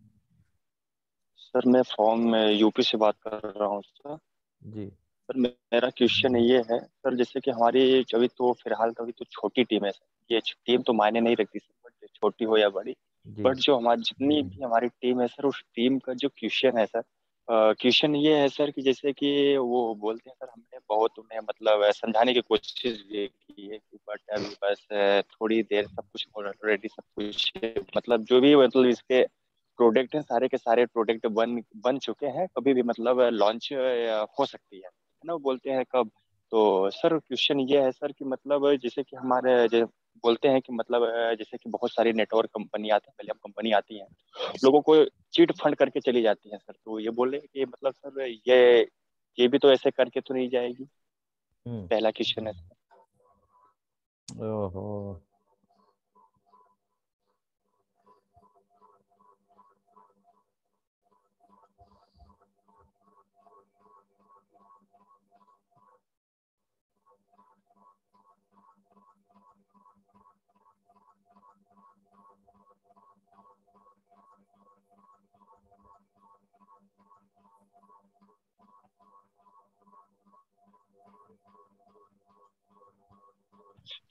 Speaker 9: सर मैं फॉर्म में यूपी से बात कर रहा हूँ सर।
Speaker 3: जी
Speaker 9: सर मेरा क्वेश्चन ये है सर, जैसे कि हमारी अभी तो फिलहाल तो अभी तो छोटी टीम है सर, ये टीम तो मायने नहीं रखती सर, बट छोटी हो या बड़ी, बट जो हमारी जितनी भी हमारी टीम है सर, उस टीम का जो क्वेश्चन है सर, क्वेश्चन ये है सर कि जैसे कि वो बोलते हैं सर, हमने बहुत उन्हें मतलब समझाने की कोशिश भी की है कि बट अभी बस थोड़ी देर सब कुछ ऑलरेडी सब कुछ मतलब जो भी मतलब इसके प्रोडक्ट हैं सारे के सारे प्रोडक्ट बन चुके हैं, कभी भी मतलब लॉन्च हो सकती है ना। वो बोलते हैं कब। तो सर क्वेश्चन ये है सर कि मतलब जैसे कि हमारे बोलते हैं कि मतलब जैसे कि बहुत सारी नेटवर्क कंपनी आती है, पहले कंपनी आती हैं, लोगों को चीट फंड करके चली जाती हैं सर। तो ये बोले कि मतलब सर ये भी तो ऐसे करके तो नहीं जाएगी। पहला क्वेश्चन है सर।
Speaker 3: ओहो।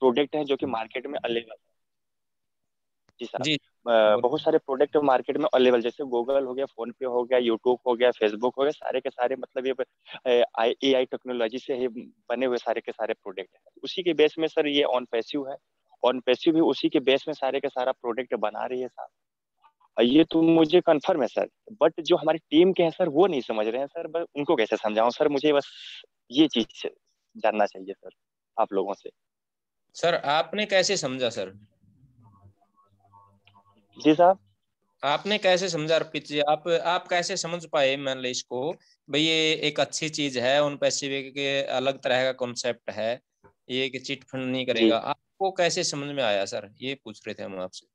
Speaker 9: प्रोडक्ट है जो कि मार्केट में अवेलेबल है। जी साहब।
Speaker 1: जी
Speaker 9: बहुत सारे प्रोडक्ट मार्केट में अवेलेबल, जैसे गूगल हो गया, फोन पे हो गया, यूट्यूब हो गया, फेसबुक हो गया, सारे के सारे मतलब ये AI टेक्नोलॉजी से ही बने हुए सारे के सारे प्रोडक्ट हैं। उसी के बेस में सर ये ऑन पैसिव है। ऑन पैसिव भी उसी के बेस में सारे के सारा प्रोडक्ट बना रही है साहब। ये तो मुझे कंफर्म है सर, बट जो हमारी टीम के हैं सर वो नहीं समझ रहे हैं सर। बस उनको कैसे समझाऊं सर, मुझे बस ये चीज जानना चाहिए सर आप लोगों से।
Speaker 4: सर आपने कैसे समझा सर?
Speaker 9: जी साहब।
Speaker 4: आपने कैसे समझा अर्पित जी? आप कैसे समझ पाए मान लो इसको, भाई ये एक अच्छी चीज है, उन पैसे के अलग तरह का कॉन्सेप्ट है, ये कि चिट फंड नहीं
Speaker 9: जी
Speaker 4: करेगा, आपको कैसे समझ में आया सर? ये पूछ रहे थे हम आपसे।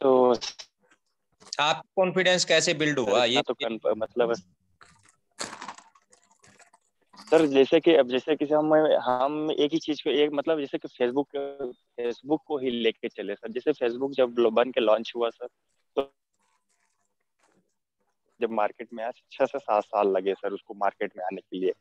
Speaker 9: तो
Speaker 4: आप कॉन्फिडेंस कैसे बिल्ड
Speaker 9: सर
Speaker 4: हुआ
Speaker 9: इतना
Speaker 4: ये?
Speaker 9: तो मतलब सर जैसे कि अब जैसे कि हम एक ही चीज को एक मतलब जैसे कि फेसबुक को ही लेके चले सर। जैसे फेसबुक जब बन के लॉन्च हुआ सर, तो जब मार्केट में आया 6 से 7 साल लगे सर उसको मार्केट में आने के लिए।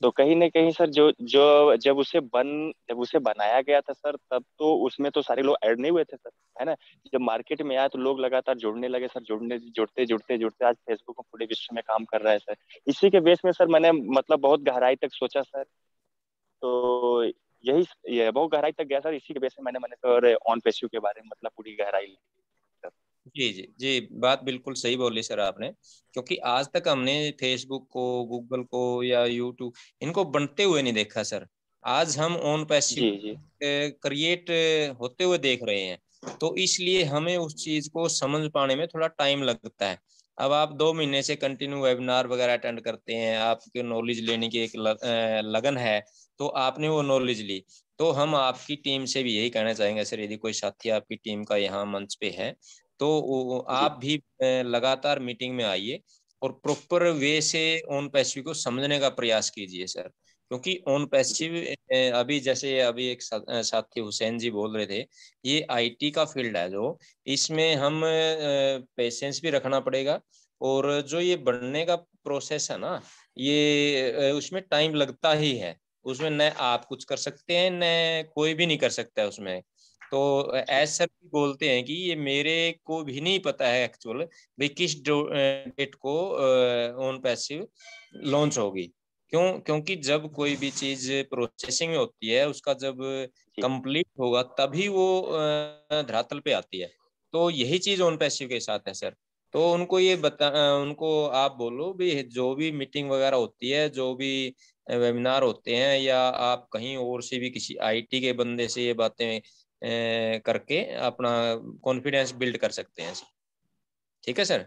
Speaker 9: तो कहीं ना कहीं सर जो जो जब उसे बनाया गया था सर, तब तो उसमें तो सारे लोग ऐड नहीं हुए थे सर, है ना। जब मार्केट में आया तो लोग लगातार जुड़ने लगे सर, जुड़ते जुड़ते जुड़ते आज फेसबुक में पूरे विश्व में काम कर रहा है सर। इसी के बेस में सर मैंने मतलब बहुत गहराई तक सोचा सर। तो यही ये बहुत गहराई तक गया सर। इसी के बेस में मैंने सर ऑन पैसिव के बारे में मतलब पूरी गहराई ली सर।
Speaker 4: जी जी जी, बात बिल्कुल सही बोली सर आपने, क्योंकि आज तक हमने फेसबुक को, गूगल को या यूट्यूब इनको बनते हुए नहीं देखा सर। आज हम ऑन पैसिव
Speaker 9: जी जी
Speaker 4: क्रिएट होते हुए देख रहे हैं, तो इसलिए हमें उस चीज को समझ पाने में थोड़ा टाइम लगता है। अब आप 2 महीने से कंटिन्यू वेबिनार वगैरह अटेंड करते हैं, आपके नॉलेज लेने की एक लगन है, तो आपने वो नॉलेज ली। तो हम आपकी टीम से भी यही कहना चाहेंगे सर, यदि कोई साथी आपकी टीम का यहाँ मंच पे है, तो
Speaker 9: जी
Speaker 4: आप भी लगातार मीटिंग में आइए और प्रॉपर वे से ऑन पैसिव को समझने का प्रयास कीजिए सर। क्योंकि ऑन पैसिव अभी जैसे अभी एक साथी हुसैन जी बोल रहे थे, ये IT का फील्ड है, जो इसमें हम पेशेंस भी रखना पड़ेगा, और जो ये बनने का प्रोसेस है ना, ये उसमें टाइम लगता ही है। उसमें न आप कुछ कर सकते हैं, न कोई भी नहीं कर सकता है उसमें। तो एज सर बोलते हैं कि ये मेरे को भी नहीं पता है एक्चुअल भाई किस डेट को ऑन पैसिव लॉन्च होगी। क्योंकि जब कोई भी चीज प्रोसेसिंग में होती है, उसका जब
Speaker 9: जी
Speaker 4: कंप्लीट होगा तभी वो धरातल पे आती है। तो यही चीज ऑन पैसिव के साथ है सर। तो उनको ये उनको आप बोलो भी, जो भी मीटिंग वगैरह होती है, जो भी वेबिनार होते हैं, या आप कहीं और से भी किसी IT के बंदे से ये बातें करके अपना कॉन्फिडेंस बिल्ड कर सकते हैं। ठीक है सर।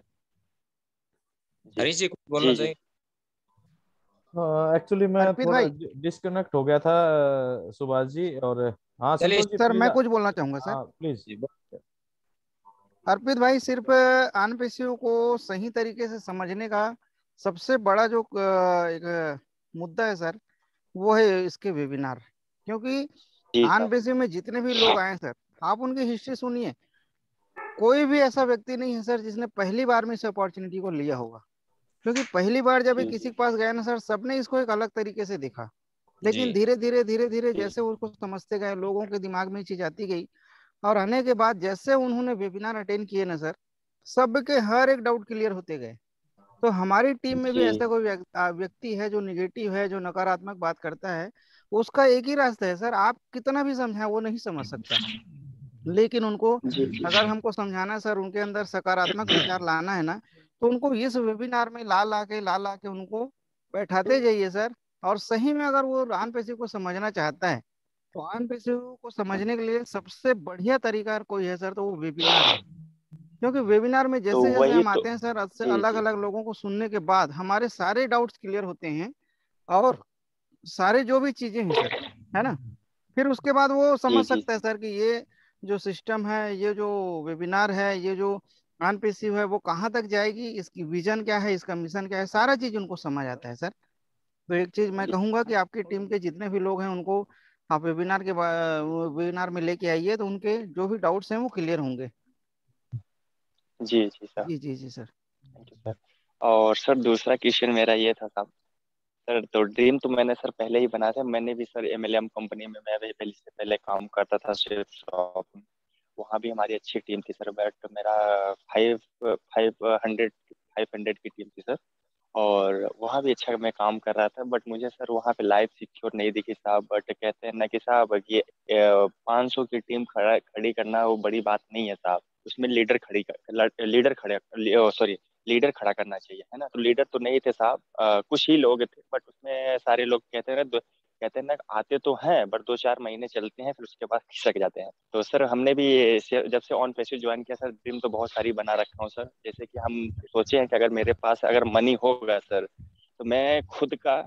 Speaker 9: जी
Speaker 4: हरीश जी कुछ बोलना
Speaker 9: जी जी
Speaker 4: चाहिए?
Speaker 3: एक्चुअली मैं
Speaker 2: अर्पित
Speaker 3: थोड़ा
Speaker 2: भाई।
Speaker 3: डिस्कनेक्ट हो गया था सुभाष जी। और हाँ
Speaker 4: चलिए
Speaker 3: संतोष जी
Speaker 2: सर
Speaker 3: प्लीज।
Speaker 2: मैं कुछ बोलना चाहूंगा सर।
Speaker 3: हाँ प्लीज।
Speaker 4: जी,
Speaker 2: अर्पित भाई, सिर्फ अनपेशियों को सही तरीके से समझने का सबसे बड़ा जो एक मुद्दा है सर, वो है इसके वेबिनार। क्योंकि
Speaker 9: जी साहब।
Speaker 2: अनपेशियों में जितने भी लोग आए सर, आप उनकी हिस्ट्री सुनिए। कोई भी ऐसा व्यक्ति नहीं है सर जिसने पहली बार में इस अपॉर्चुनिटी को लिया होगा। क्योंकि पहली बार जब ये
Speaker 9: जी
Speaker 2: किसी
Speaker 9: जी
Speaker 2: के पास गया ना सर, सबने इसको एक अलग तरीके से देखा।
Speaker 4: जी
Speaker 2: लेकिन धीरे धीरे धीरे धीरे
Speaker 9: जी
Speaker 2: जैसे उसको समझते गए, लोगों के दिमाग में ये चीज आती गई, और आने के बाद जैसे उन्होंने वेबिनार अटेंड किए ना सर, सबके हर एक डाउट क्लियर होते गए। तो हमारी टीम में भी
Speaker 9: जी
Speaker 2: ऐसा कोई व्यक्ति है जो निगेटिव है, जो नकारात्मक बात करता है, उसका एक ही रास्ता है सर, आप कितना भी समझाएं वो नहीं समझ सकता। लेकिन उनको
Speaker 9: जी
Speaker 2: अगर हमको समझाना है सर, उनके अंदर सकारात्मक विचार लाना है ना, तो उनको इस वेबिनार में ला ला के उनको बैठाते जाइए सर। और सही में अगर वो रान पेशी को समझना चाहता है, तो रान पेशी को समझने के लिए सबसे बढ़िया तरीका अगर कोई है सर, तो वो वेबिनार है। क्योंकि वेबिनार में
Speaker 9: तो
Speaker 2: जैसे जैसे
Speaker 9: वही
Speaker 2: हम
Speaker 9: तो।
Speaker 2: आते हैं सर, अच्छे
Speaker 9: जी
Speaker 2: अलग
Speaker 9: जी
Speaker 2: अलग लोगों को सुनने के बाद हमारे सारे डाउट्स क्लियर होते हैं। और सारे जो भी चीजें हैं सर, है ना, फिर उसके बाद वो
Speaker 9: जी
Speaker 2: समझ
Speaker 9: जी
Speaker 2: सकता है सर कि ये जो सिस्टम है, ये जो वेबिनार है, ये जो नॉन पेसिव है, वो कहाँ तक जाएगी, इसकी विजन क्या है, इसका मिशन क्या है, सारा चीज उनको समझ आता है सर। तो एक चीज मैं कहूंगा कि आपकी टीम के जितने भी लोग हैं उनको आप वेबिनार में लेके आइए, तो उनके जो भी डाउट्स हैं वो क्लियर होंगे।
Speaker 9: जी जी सर।
Speaker 2: जी जी जी सर।
Speaker 9: Thank you sir. और सर दूसरा क्वेश्चन मेरा ये था साहब। सर तो ड्रीम तो मैंने सर पहले ही बनाया था। मैंने भी सर एमएलएम कंपनी में मैं भी पहले से पहले काम करता था शेफ शॉप में। वहाँ भी हमारी अच्छी टीम थी सर, बट मेरा फाइव फाइव हंड्रेड 500 की टीम थी सर। और वहाँ भी अच्छा मैं काम कर रहा था, बट मुझे सर वहाँ पे लाइफ सिक्योर नहीं दिखी साहब। बट कहते हैं ना कि साहब ये 500 की टीम खड़ी करना वो बड़ी बात नहीं है साहब। उसमें लीडर खड़ा करना चाहिए, है ना। तो लीडर तो नहीं थे साहब, कुछ ही लोग थे, बट उसमें सारे लोग कहते हैं ना आते तो हैं, बट 2-4 महीने चलते हैं फिर उसके बाद खिसक जाते हैं। तो सर हमने भी जब से ऑन पैसिव ज्वाइन किया सर, ड्रीम तो बहुत सारी बना रखा हूँ सर। जैसे कि हम सोचे हैं कि अगर मेरे पास अगर मनी होगा सर, तो मैं खुद का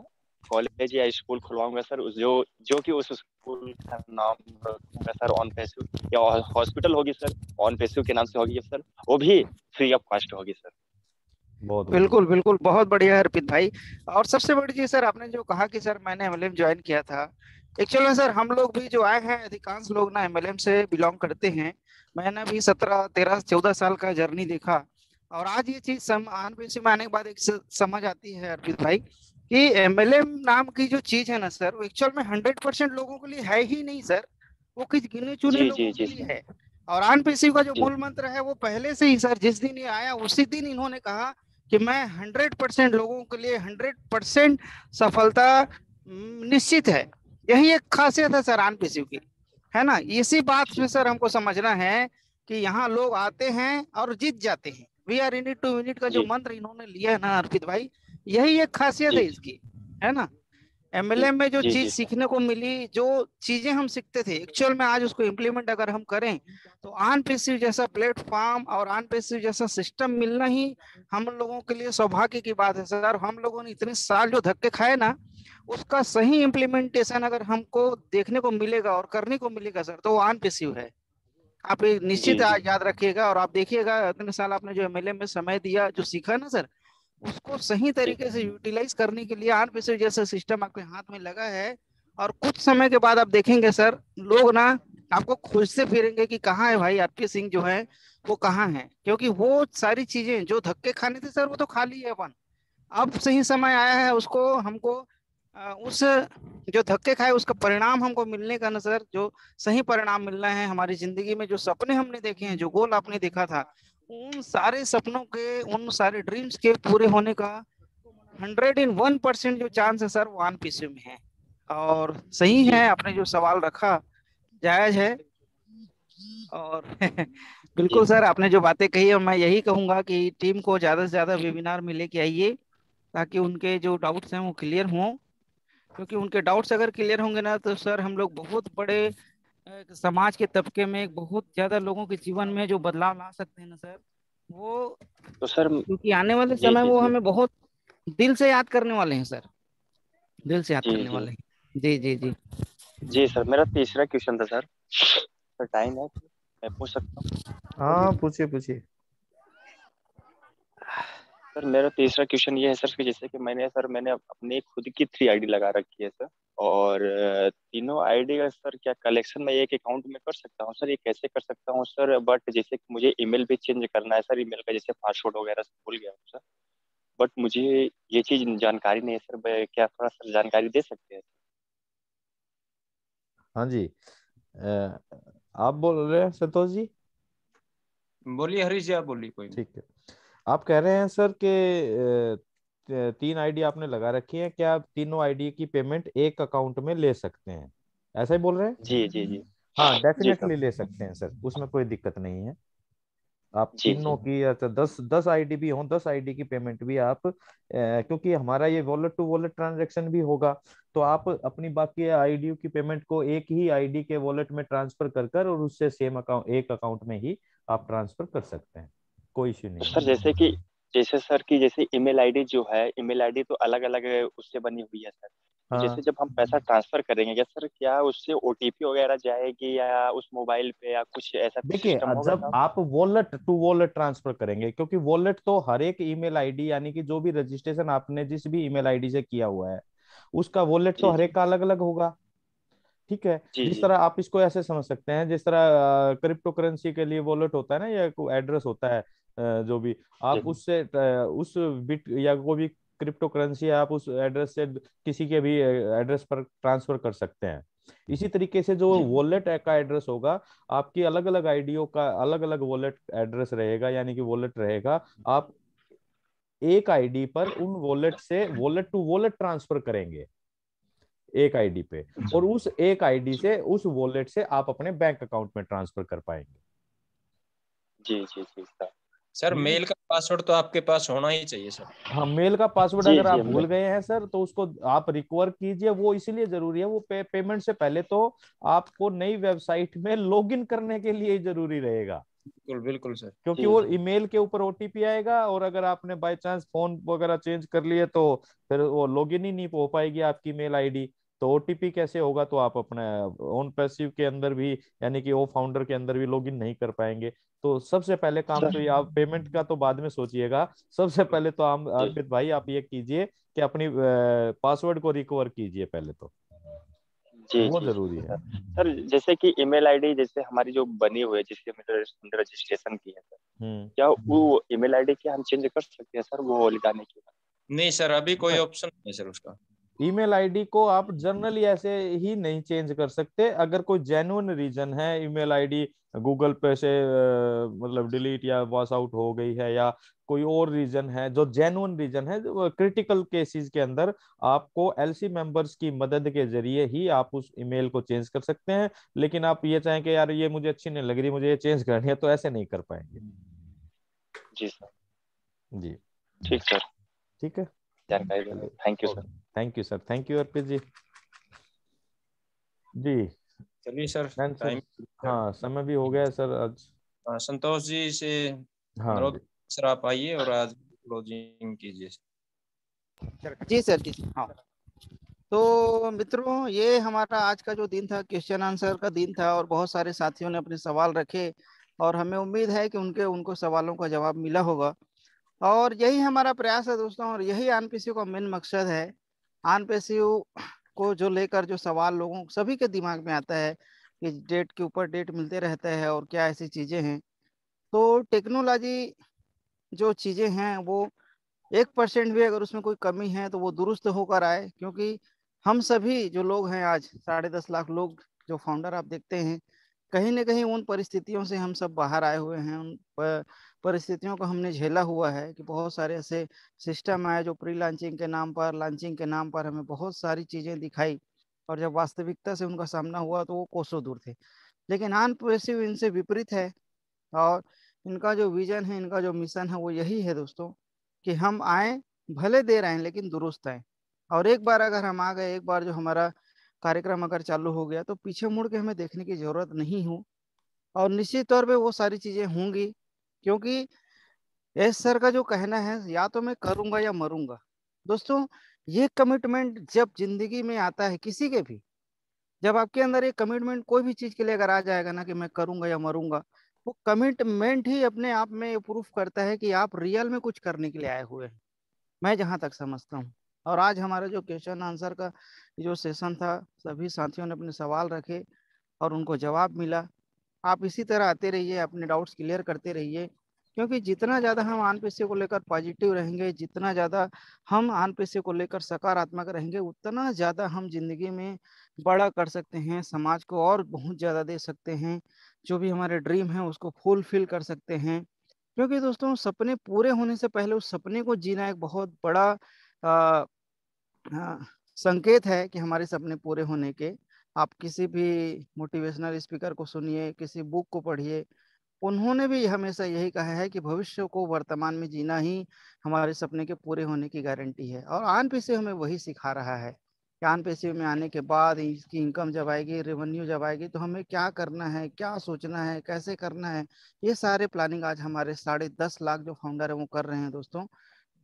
Speaker 9: कॉलेज या स्कूल खुलवाऊंगा सर। उस जो जो कि उस स्कूल का नाम रखूंगा सर ऑन पैसिव, या हॉस्पिटल होगी सर ऑन पैसिव के नाम से होगी सर। वो भी फ्री ऑफ कॉस्ट होगी सर।
Speaker 3: बहुत बढ़िया।
Speaker 2: बिल्कुल बिल्कुल, बहुत बढ़िया है अर्पित भाई। और सबसे बड़ी चीज सर, आपने जो कहा कि सर मैंने एमएलएम ज्वाइन किया था, एक्चुअल में सर हम लोग भी जो आए हैं, अधिकांश लोग ना एमएलएम से बिलोंग करते हैं। मैंने भी 17 13 14 साल का जर्नी देखा। और आज ये चीज आनपीसी में आने के बाद एक समझ आती है अर्पित भाई, कि एमएलएम नाम की जो चीज है ना सर, वो एक्चुअल में 100% लोगों के लिए है ही नहीं सर। वो कुछ गिने चुने
Speaker 9: जी जी
Speaker 2: लोगों के
Speaker 9: जी
Speaker 2: लिए
Speaker 9: सर।
Speaker 2: है। और आनपीसी का जो
Speaker 9: जी
Speaker 2: मूल मंत्र है, वो पहले से ही सर, जिस दिन ये आया उसी दिन इन्होंने कहा कि मैं 100% लोगों के लिए 100% सफलता निश्चित है। यही एक खासियत है सर आन पेशिव की, है ना। इसी बात में सर हमको समझना है कि यहाँ लोग आते हैं और जीत जाते हैं। We are in it to win it का जो
Speaker 9: जी
Speaker 2: मंत्र इन्होंने लिया है ना अर्पित भाई, यही एक खासियत
Speaker 9: जी
Speaker 2: है इसकी, है ना।
Speaker 9: जी
Speaker 2: एमएलएम में जो
Speaker 9: जी
Speaker 2: चीज
Speaker 9: जी सर।
Speaker 2: सीखने को मिली, जो चीजें हम सीखते थे, एक्चुअल में आज उसको इम्प्लीमेंट अगर हम करें, तो आन पेसिव जैसा प्लेटफॉर्म और आन पेसिव जैसा सिस्टम मिलना ही हम लोगों के लिए सौभाग्य की बात है सर। हम लोगों ने इतने साल जो धक्के खाए ना, उसका सही इम्प्लीमेंटेशन अगर हमको देखने को मिलेगा और करने को मिलेगा सर, तो वो आन पेसिव है। आप ये
Speaker 9: जी
Speaker 2: निश्चित
Speaker 9: जी
Speaker 2: याद रखिएगा। और आप देखिएगा, इतने साल आपने जो एमएलएम में समय दिया, जो सीखा ना सर, उसको सही
Speaker 9: जी
Speaker 2: तरीके से यूटिलाइज करने के लिए आर पेसिव जैसा सिस्टम आपके हाथ में लगा है। और कुछ समय के बाद आप देखेंगे सर, लोग ना आपको खोजते फिरेंगे कि कहाँ है भाई आरपी सिंह जो है, वो कहाँ है। क्योंकि वो सारी चीजें जो धक्के खाने थे सर, वो तो खा लिए अपन। अब सही समय आया है उसको हमको उस जो धक्के खाए उसका परिणाम हमको मिलने का ना सर, जो सही परिणाम मिलना है हमारी जिंदगी में। जो सपने हमने देखे हैं, जो गोल आपने देखा था, उन सारे सपनों के, उन सारे ड्रीम्स के पूरे होने का 101% जो चांस है सर, वो वन पीसी में है। और सही
Speaker 9: जी
Speaker 2: है, आपने जो सवाल रखा जायज है। और
Speaker 9: जी
Speaker 2: बिल्कुल सर, आपने जो बातें कही है, मैं यही कहूंगा कि टीम को ज्यादा से ज्यादा वेबिनार में लेके आइए, ताकि उनके जो डाउट्स हैं वो क्लियर हों। क्योंकि उनके डाउट्स अगर क्लियर होंगे ना, तो सर हम लोग बहुत बड़े समाज के तबके में, एक बहुत ज्यादा लोगों के जीवन में जो बदलाव ला सकते हैं ना सर, वो,
Speaker 9: तो सर।
Speaker 2: क्योंकि आने वाले
Speaker 9: जी
Speaker 2: समय
Speaker 9: जी
Speaker 2: वो
Speaker 9: जी
Speaker 2: हमें बहुत दिल से याद करने वाले हैं सर, दिल से याद
Speaker 9: जी
Speaker 2: करने
Speaker 9: जी
Speaker 2: वाले हैं। जी जी जी।
Speaker 9: जी सर, मेरा तीसरा क्वेश्चन था सर। सर टाइम है, मैं पूछ सकता हूँ?
Speaker 3: हाँ, पूछिए पूछिए।
Speaker 9: सर मेरा तीसरा क्वेश्चन ये है सर कि जैसे कि मैंने अपनी खुद की 3 आईडी लगा रखी है सर। और तीनों आईडी का सर क्या कलेक्शन मैं एक अकाउंट में कर सकता हूँ सर? ये कैसे कर सकता हूँ सर? बट जैसे कि मुझे ईमेल भी चेंज करना है सर, ईमेल का जैसे पासवर्ड वगैरह सब भूल गया हूँ सर। बट मुझे ये चीज जानकारी नहीं है सर, क्या थोड़ा सर जानकारी दे सकते हैं?
Speaker 3: हाँ जी। आप बोल रहे हैं संतोष जी?
Speaker 4: बोलिए हरीश जी, आप बोलिए, कोई नहीं।
Speaker 3: ठीक है। आप कह रहे हैं सर कि 3 आईडी आपने लगा रखी है, क्या आप तीनों आईडी की पेमेंट एक अकाउंट में ले सकते हैं, ऐसा ही बोल रहे हैं?
Speaker 9: जी जी जी
Speaker 3: हाँ
Speaker 9: जी सर।
Speaker 3: डेफिनेटली ले सकते हैं सर, उसमें कोई दिक्कत नहीं है। आप
Speaker 9: जी
Speaker 3: तीनों
Speaker 9: जी
Speaker 3: की, अच्छा 10 आईडी भी हो, 10 आईडी की पेमेंट भी आप क्योंकि हमारा ये वॉलेट टू वॉलेट ट्रांजैक्शन भी होगा, तो आप अपनी बाकी आईडी की पेमेंट को एक ही आईडी के वॉलेट में ट्रांसफर कर और उससे सेम अकाउंट, एक अकाउंट में ही आप ट्रांसफर कर सकते हैं, कोई इश्यू
Speaker 9: तो
Speaker 3: नहीं
Speaker 9: सर
Speaker 3: है।
Speaker 9: जैसे सर की जैसे ईमेल आईडी जो है, ईमेल आईडी तो अलग अलग उससे बनी हुई है सर। तो जैसे
Speaker 3: हाँ
Speaker 9: जब हम पैसा ट्रांसफर करेंगे क्या सर, क्या उससे ओटीपी वगैरह जाएगी या उस मोबाइल पे, या कुछ ऐसा कुछ
Speaker 3: देखिए,
Speaker 9: सिस्टम होगा
Speaker 3: जब
Speaker 9: साहब?
Speaker 3: आप वॉलेट टू वॉलेट ट्रांसफर करेंगे, क्योंकि वॉलेट तो हर एक ईमेल आईडी, यानी कि जो भी रजिस्ट्रेशन आपने जिस भी ईमेल आईडी से किया हुआ है, उसका वॉलेट तो
Speaker 9: जी
Speaker 3: हर
Speaker 9: जी
Speaker 3: एक का अलग अलग होगा। ठीक है,
Speaker 9: जी
Speaker 3: जिस
Speaker 9: जी
Speaker 3: तरह आप इसको ऐसे समझ सकते हैं, जिस तरह क्रिप्टो करेंसी के लिए वॉलेट होता है ना, या कोई एड्रेस होता है, जो भी
Speaker 9: जी
Speaker 3: आप उससे उस बिट या कोई भी क्रिप्टो करेंसी आप उस एड्रेस से किसी के भी एड्रेस पर ट्रांसफर कर सकते हैं। इसी तरीके से जो
Speaker 9: जी
Speaker 3: वॉलेट का एड्रेस होगा, आपकी अलग अलग आईडियो का अलग अलग वॉलेट एड्रेस रहेगा, यानी कि वॉलेट रहेगा। आप एक आईडी पर उन वॉलेट से वॉलेट टू वॉलेट ट्रांसफर करेंगे एक आईडी पे, और उस एक आईडी से उस वॉलेट से आप अपने बैंक अकाउंट में ट्रांसफर कर पाएंगे।
Speaker 9: जी जी जी सर।
Speaker 4: सर
Speaker 3: ठीक है।
Speaker 4: मेल का पासवर्ड तो आपके पास होना ही चाहिए सर।
Speaker 3: हाँ, मेल का पासवर्ड
Speaker 9: जी
Speaker 3: अगर आप
Speaker 9: जी
Speaker 3: भूल गए हैं सर, तो उसको आप रिकवर कीजिए। वो इसीलिए जरूरी है, वो पेमेंट से पहले तो आपको नई वेबसाइट में लॉगिन करने के लिए जरूरी रहेगा,
Speaker 4: बिल्कुल बिल्कुल सर।
Speaker 3: क्योंकि
Speaker 9: जी
Speaker 3: वो
Speaker 9: जी
Speaker 3: ईमेल के ऊपर ओटीपी आएगा, और अगर आपने बाय चांस फोन वगैरह चेंज कर लिए तो फिर वो लॉगिन ही नहीं हो पाएगी आपकी मेल आईडी। तो ओटीपी कैसे होगा, तो आप अपने ओन पैसिव के अंदर भी, यानी कि ओ फाउंडर के अंदर भी लॉगिन नहीं कर पाएंगे। तो सबसे पहले काम तो
Speaker 9: सर।
Speaker 3: ये, आप पेमेंट का तो बाद में सोचिएगा, सबसे पहले तो हम
Speaker 9: जी
Speaker 3: अर्पित भाई आप ये कीजिए कि अपनी पासवर्ड को रिकवर कीजिए पहले तो,
Speaker 9: जी
Speaker 3: वो
Speaker 9: जी
Speaker 3: जरूरी
Speaker 9: जी
Speaker 3: है।
Speaker 9: सर। सर जैसे कि ईमेल आईडी जैसे हमारी जो बनी हुई है, जिसके हमने रजिस्ट्रेशन की है सर,
Speaker 3: हम्म।
Speaker 9: क्या वो ईमेल आईडी क्या हम चेंज कर सकते हैं सर, वो लिखाने के बाद?
Speaker 4: नहीं सर, अभी कोई ऑप्शन नहीं है सर उसका।
Speaker 3: ईमेल आईडी को आप जनरली ऐसे ही नहीं चेंज कर सकते। अगर कोई जेन्युइन रीजन है, ईमेल आईडी गूगल पे से मतलब डिलीट या वॉश आउट हो गई है, या कोई और रीजन है जो जेन्युइन रीजन है, क्रिटिकल केसेस के अंदर आपको एलसी मेंबर्स की मदद के जरिए ही आप उस ईमेल को चेंज कर सकते हैं। लेकिन आप ये चाहें कि यार ये मुझे अच्छी नहीं लग रही, मुझे ये चेंज करनी है, तो ऐसे नहीं कर पाएंगे।
Speaker 9: जी सर।
Speaker 3: जी
Speaker 9: ठीक सर,
Speaker 3: ठीक है,
Speaker 9: जानकारी देने
Speaker 3: चलिए,
Speaker 9: thank you sir.
Speaker 3: Okay, thank you sir, thank you Arpit ji. जी
Speaker 4: चलिए सर,
Speaker 3: सर,
Speaker 4: टाइम।
Speaker 3: हाँ समय भी हो गया है सर आज।
Speaker 4: संतोष जी से
Speaker 3: हाँ
Speaker 4: अनुरोध
Speaker 3: जी,
Speaker 4: सर, आप आइए और आज क्लोजिंग कीजिए।
Speaker 2: जी सर, जी सर। हाँ, तो मित्रों, ये हमारा आज का जो दिन था, क्वेश्चन आंसर का दिन था, और बहुत सारे साथियों ने अपने सवाल रखे, और हमें उम्मीद है कि उनको सवालों का जवाब मिला होगा। और यही हमारा प्रयास है दोस्तों, और यही आनपीसीयू का मेन मकसद है। आनपीसीयू को जो लेकर जो सवाल लोगों सभी के दिमाग में आता है कि डेट के ऊपर डेट मिलते रहता है, और क्या ऐसी चीजें हैं। तो टेक्नोलॉजी जो चीजें हैं, वो 1% भी अगर उसमें कोई कमी है तो वो दुरुस्त होकर आए, क्योंकि हम सभी जो लोग हैं, आज 10.5 लाख लोग जो फाउंडर आप देखते हैं, कहीं ना कहीं उन परिस्थितियों से हम सब बाहर आए हुए हैं। उन परिस्थितियों को हमने झेला हुआ है कि बहुत सारे ऐसे सिस्टम आए जो प्री लॉन्चिंग के नाम पर, लॉन्चिंग के नाम पर हमें बहुत सारी चीजें दिखाई, और जब वास्तविकता से उनका सामना हुआ तो वो कोसों दूर थे। लेकिन अनप्रेसिव इनसे विपरीत है, और इनका जो विजन है, इनका जो मिशन है, वो यही है दोस्तों कि हम आए, भले देर आए लेकिन दुरुस्त आए। और एक बार अगर हम आ गए, एक बार जो हमारा कार्यक्रम अगर चालू हो गया, तो पीछे मुड़ के हमें देखने की जरूरत नहीं हो। और निश्चित तौर पे वो सारी चीजें होंगी, क्योंकि एस सर का जो कहना है, या तो मैं करूंगा या मरूंगा। दोस्तों, ये कमिटमेंट जब जिंदगी में आता है किसी के भी, जब आपके अंदर ये कमिटमेंट कोई भी चीज के लिए अगर आ जाएगा ना, कि मैं करूंगा या मरूंगा, वो कमिटमेंट ही अपने आप में ये प्रूफ करता है कि आप रियल में कुछ करने के लिए आए हुए हैं, मैं जहां तक समझता हूँ। और आज हमारा जो क्वेश्चन आंसर का जो सेशन था, सभी साथियों ने अपने सवाल रखे और उनको जवाब मिला। आप इसी तरह आते रहिए, अपने डाउट्स क्लियर करते रहिए, क्योंकि जितना ज़्यादा हम आन पेशे को लेकर पॉजिटिव रहेंगे, जितना ज़्यादा हम आन पेशे को लेकर सकारात्मक रहेंगे, उतना ज़्यादा हम जिंदगी में बड़ा कर सकते हैं, समाज को और बहुत ज़्यादा दे सकते हैं, जो भी हमारे ड्रीम है उसको फुलफिल कर सकते हैं। क्योंकि दोस्तों, सपने पूरे होने से पहले उस सपने को जीना एक बहुत बड़ा आ, संकेत है कि हमारे सपने पूरे होने के आप किसी भी मोटिवेशनल स्पीकर को सुनिए, किसी बुक को पढ़िए, उन्होंने भी हमेशा यही कहा है कि भविष्य को वर्तमान में जीना ही हमारे सपने के पूरे होने की गारंटी है। और आन पेशे हमें वही सिखा रहा है कि आन पेशे में आने के बाद इसकी इनकम जब आएगी, रेवेन्यू जब आएगी, तो हमें क्या करना है, क्या सोचना है, कैसे करना है, ये सारे प्लानिंग आज हमारे 10.5 लाख जो फाउंडर है वो कर रहे हैं दोस्तों।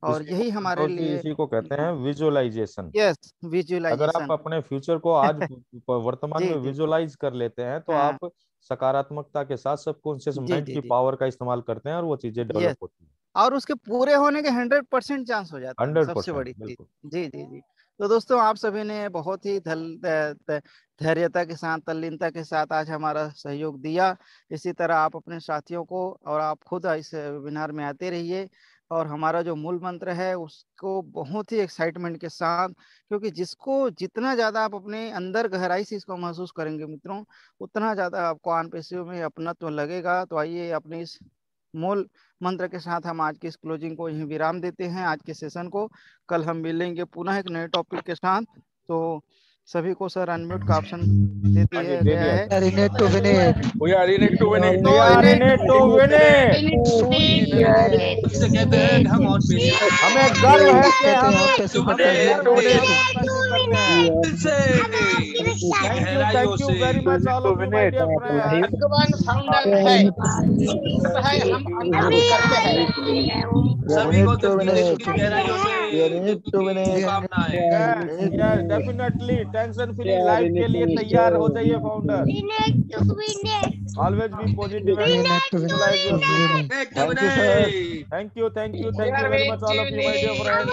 Speaker 2: और यही हमारे लिए,
Speaker 3: इसी को कहते हैं विजुअलाइजेशन।
Speaker 2: यस,
Speaker 3: अगर
Speaker 2: विजुअलाइजेशन।
Speaker 3: आप अपने फ्यूचर को आज वर्तमान
Speaker 2: जी
Speaker 3: में
Speaker 2: जी
Speaker 3: विजुअलाइज कर लेते हैं तो
Speaker 2: हाँ
Speaker 3: आप सकारात्मकता के साथ सबकॉन्शियस
Speaker 2: जी
Speaker 3: माइंड
Speaker 2: जी
Speaker 3: की
Speaker 2: जी
Speaker 3: पावर का इस्तेमाल करते हैं और वो चीजें डेवलप
Speaker 2: यस,
Speaker 3: होती हैं।
Speaker 2: और उसके पूरे होने के 100% चांस हो जाते हैं, सबसे
Speaker 3: 100%
Speaker 2: बड़ी चीज।
Speaker 3: बिल्कुल।
Speaker 2: जी जी जी। तो दोस्तों, आप सभी ने बहुत ही धैर्यता के साथ, तल्लीनता के साथ आज हमारा सहयोग दिया। इसी तरह आप अपने साथियों को और आप खुद इस वेबिनार में आते रहिए। और हमारा जो मूल मंत्र है उसको बहुत ही एक्साइटमेंट के साथ, क्योंकि जिसको जितना ज्यादा आप अपने अंदर गहराई से इसको महसूस करेंगे मित्रों, उतना ज्यादा आपको आन पेशियों में अपनत्व लगेगा। तो आइए अपने इस मूल मंत्र के साथ हम आज की इस क्लोजिंग को यहीं विराम देते हैं, आज के सेशन को। कल हम मिलेंगे पुनः एक नए टॉपिक के साथ। तो सभी को सर अनम्यूट का ऑप्शन दे दिया गया है।
Speaker 10: We are in it to win it.
Speaker 3: We are in it to win it.
Speaker 2: We are in it
Speaker 3: to win it.
Speaker 4: से कहते हैं कि हम और पेशे
Speaker 3: हमें गर्व है कि
Speaker 10: कहते हैं
Speaker 3: हम
Speaker 10: हम पैसे
Speaker 3: हमें
Speaker 10: करते हैं।
Speaker 3: गर्व है कि हम ऑन पैसिव करते हैं।
Speaker 4: से
Speaker 3: thank you very much all of you my dear friends.
Speaker 7: भगवान फाउंडर है, सिर्फ है हम अंदर से करते हैं।
Speaker 4: सभी को दिल की गहराइयों से
Speaker 3: yes definitely tension free life के लिए तैयार हो जाइए founder. Always be positive and visualise your future. Thank you very much all of you my dear friends.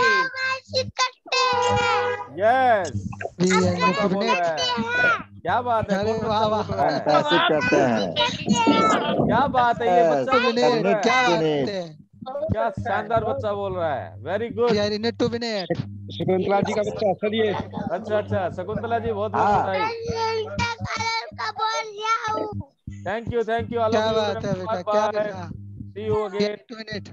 Speaker 3: Yes
Speaker 10: We are in it to win it.
Speaker 3: क्या बात है,
Speaker 10: अरे
Speaker 3: कौन
Speaker 10: वाह
Speaker 3: बच्चा
Speaker 10: वाह,
Speaker 3: बोल रहा है?
Speaker 11: पैसे करते हैं।
Speaker 3: क्या बात है, ये बच्चा
Speaker 10: to win
Speaker 3: बोल
Speaker 10: it.
Speaker 3: रहा
Speaker 10: क्या
Speaker 3: है।
Speaker 10: बात है,
Speaker 3: क्या शानदार बच्चा बोल रहा है, very good.
Speaker 10: We are in it to win it.
Speaker 8: Shakuntala ji का बच्चा सर ये
Speaker 3: अच्छा शकुंतला जी बहुत बहुत बधाई। थैंक यू ऑल
Speaker 10: क्या
Speaker 3: ऑफ
Speaker 10: बात है
Speaker 3: यू।
Speaker 10: बेटा, क्या बेटा।
Speaker 3: See you
Speaker 10: We are
Speaker 3: again.
Speaker 10: in it to win it.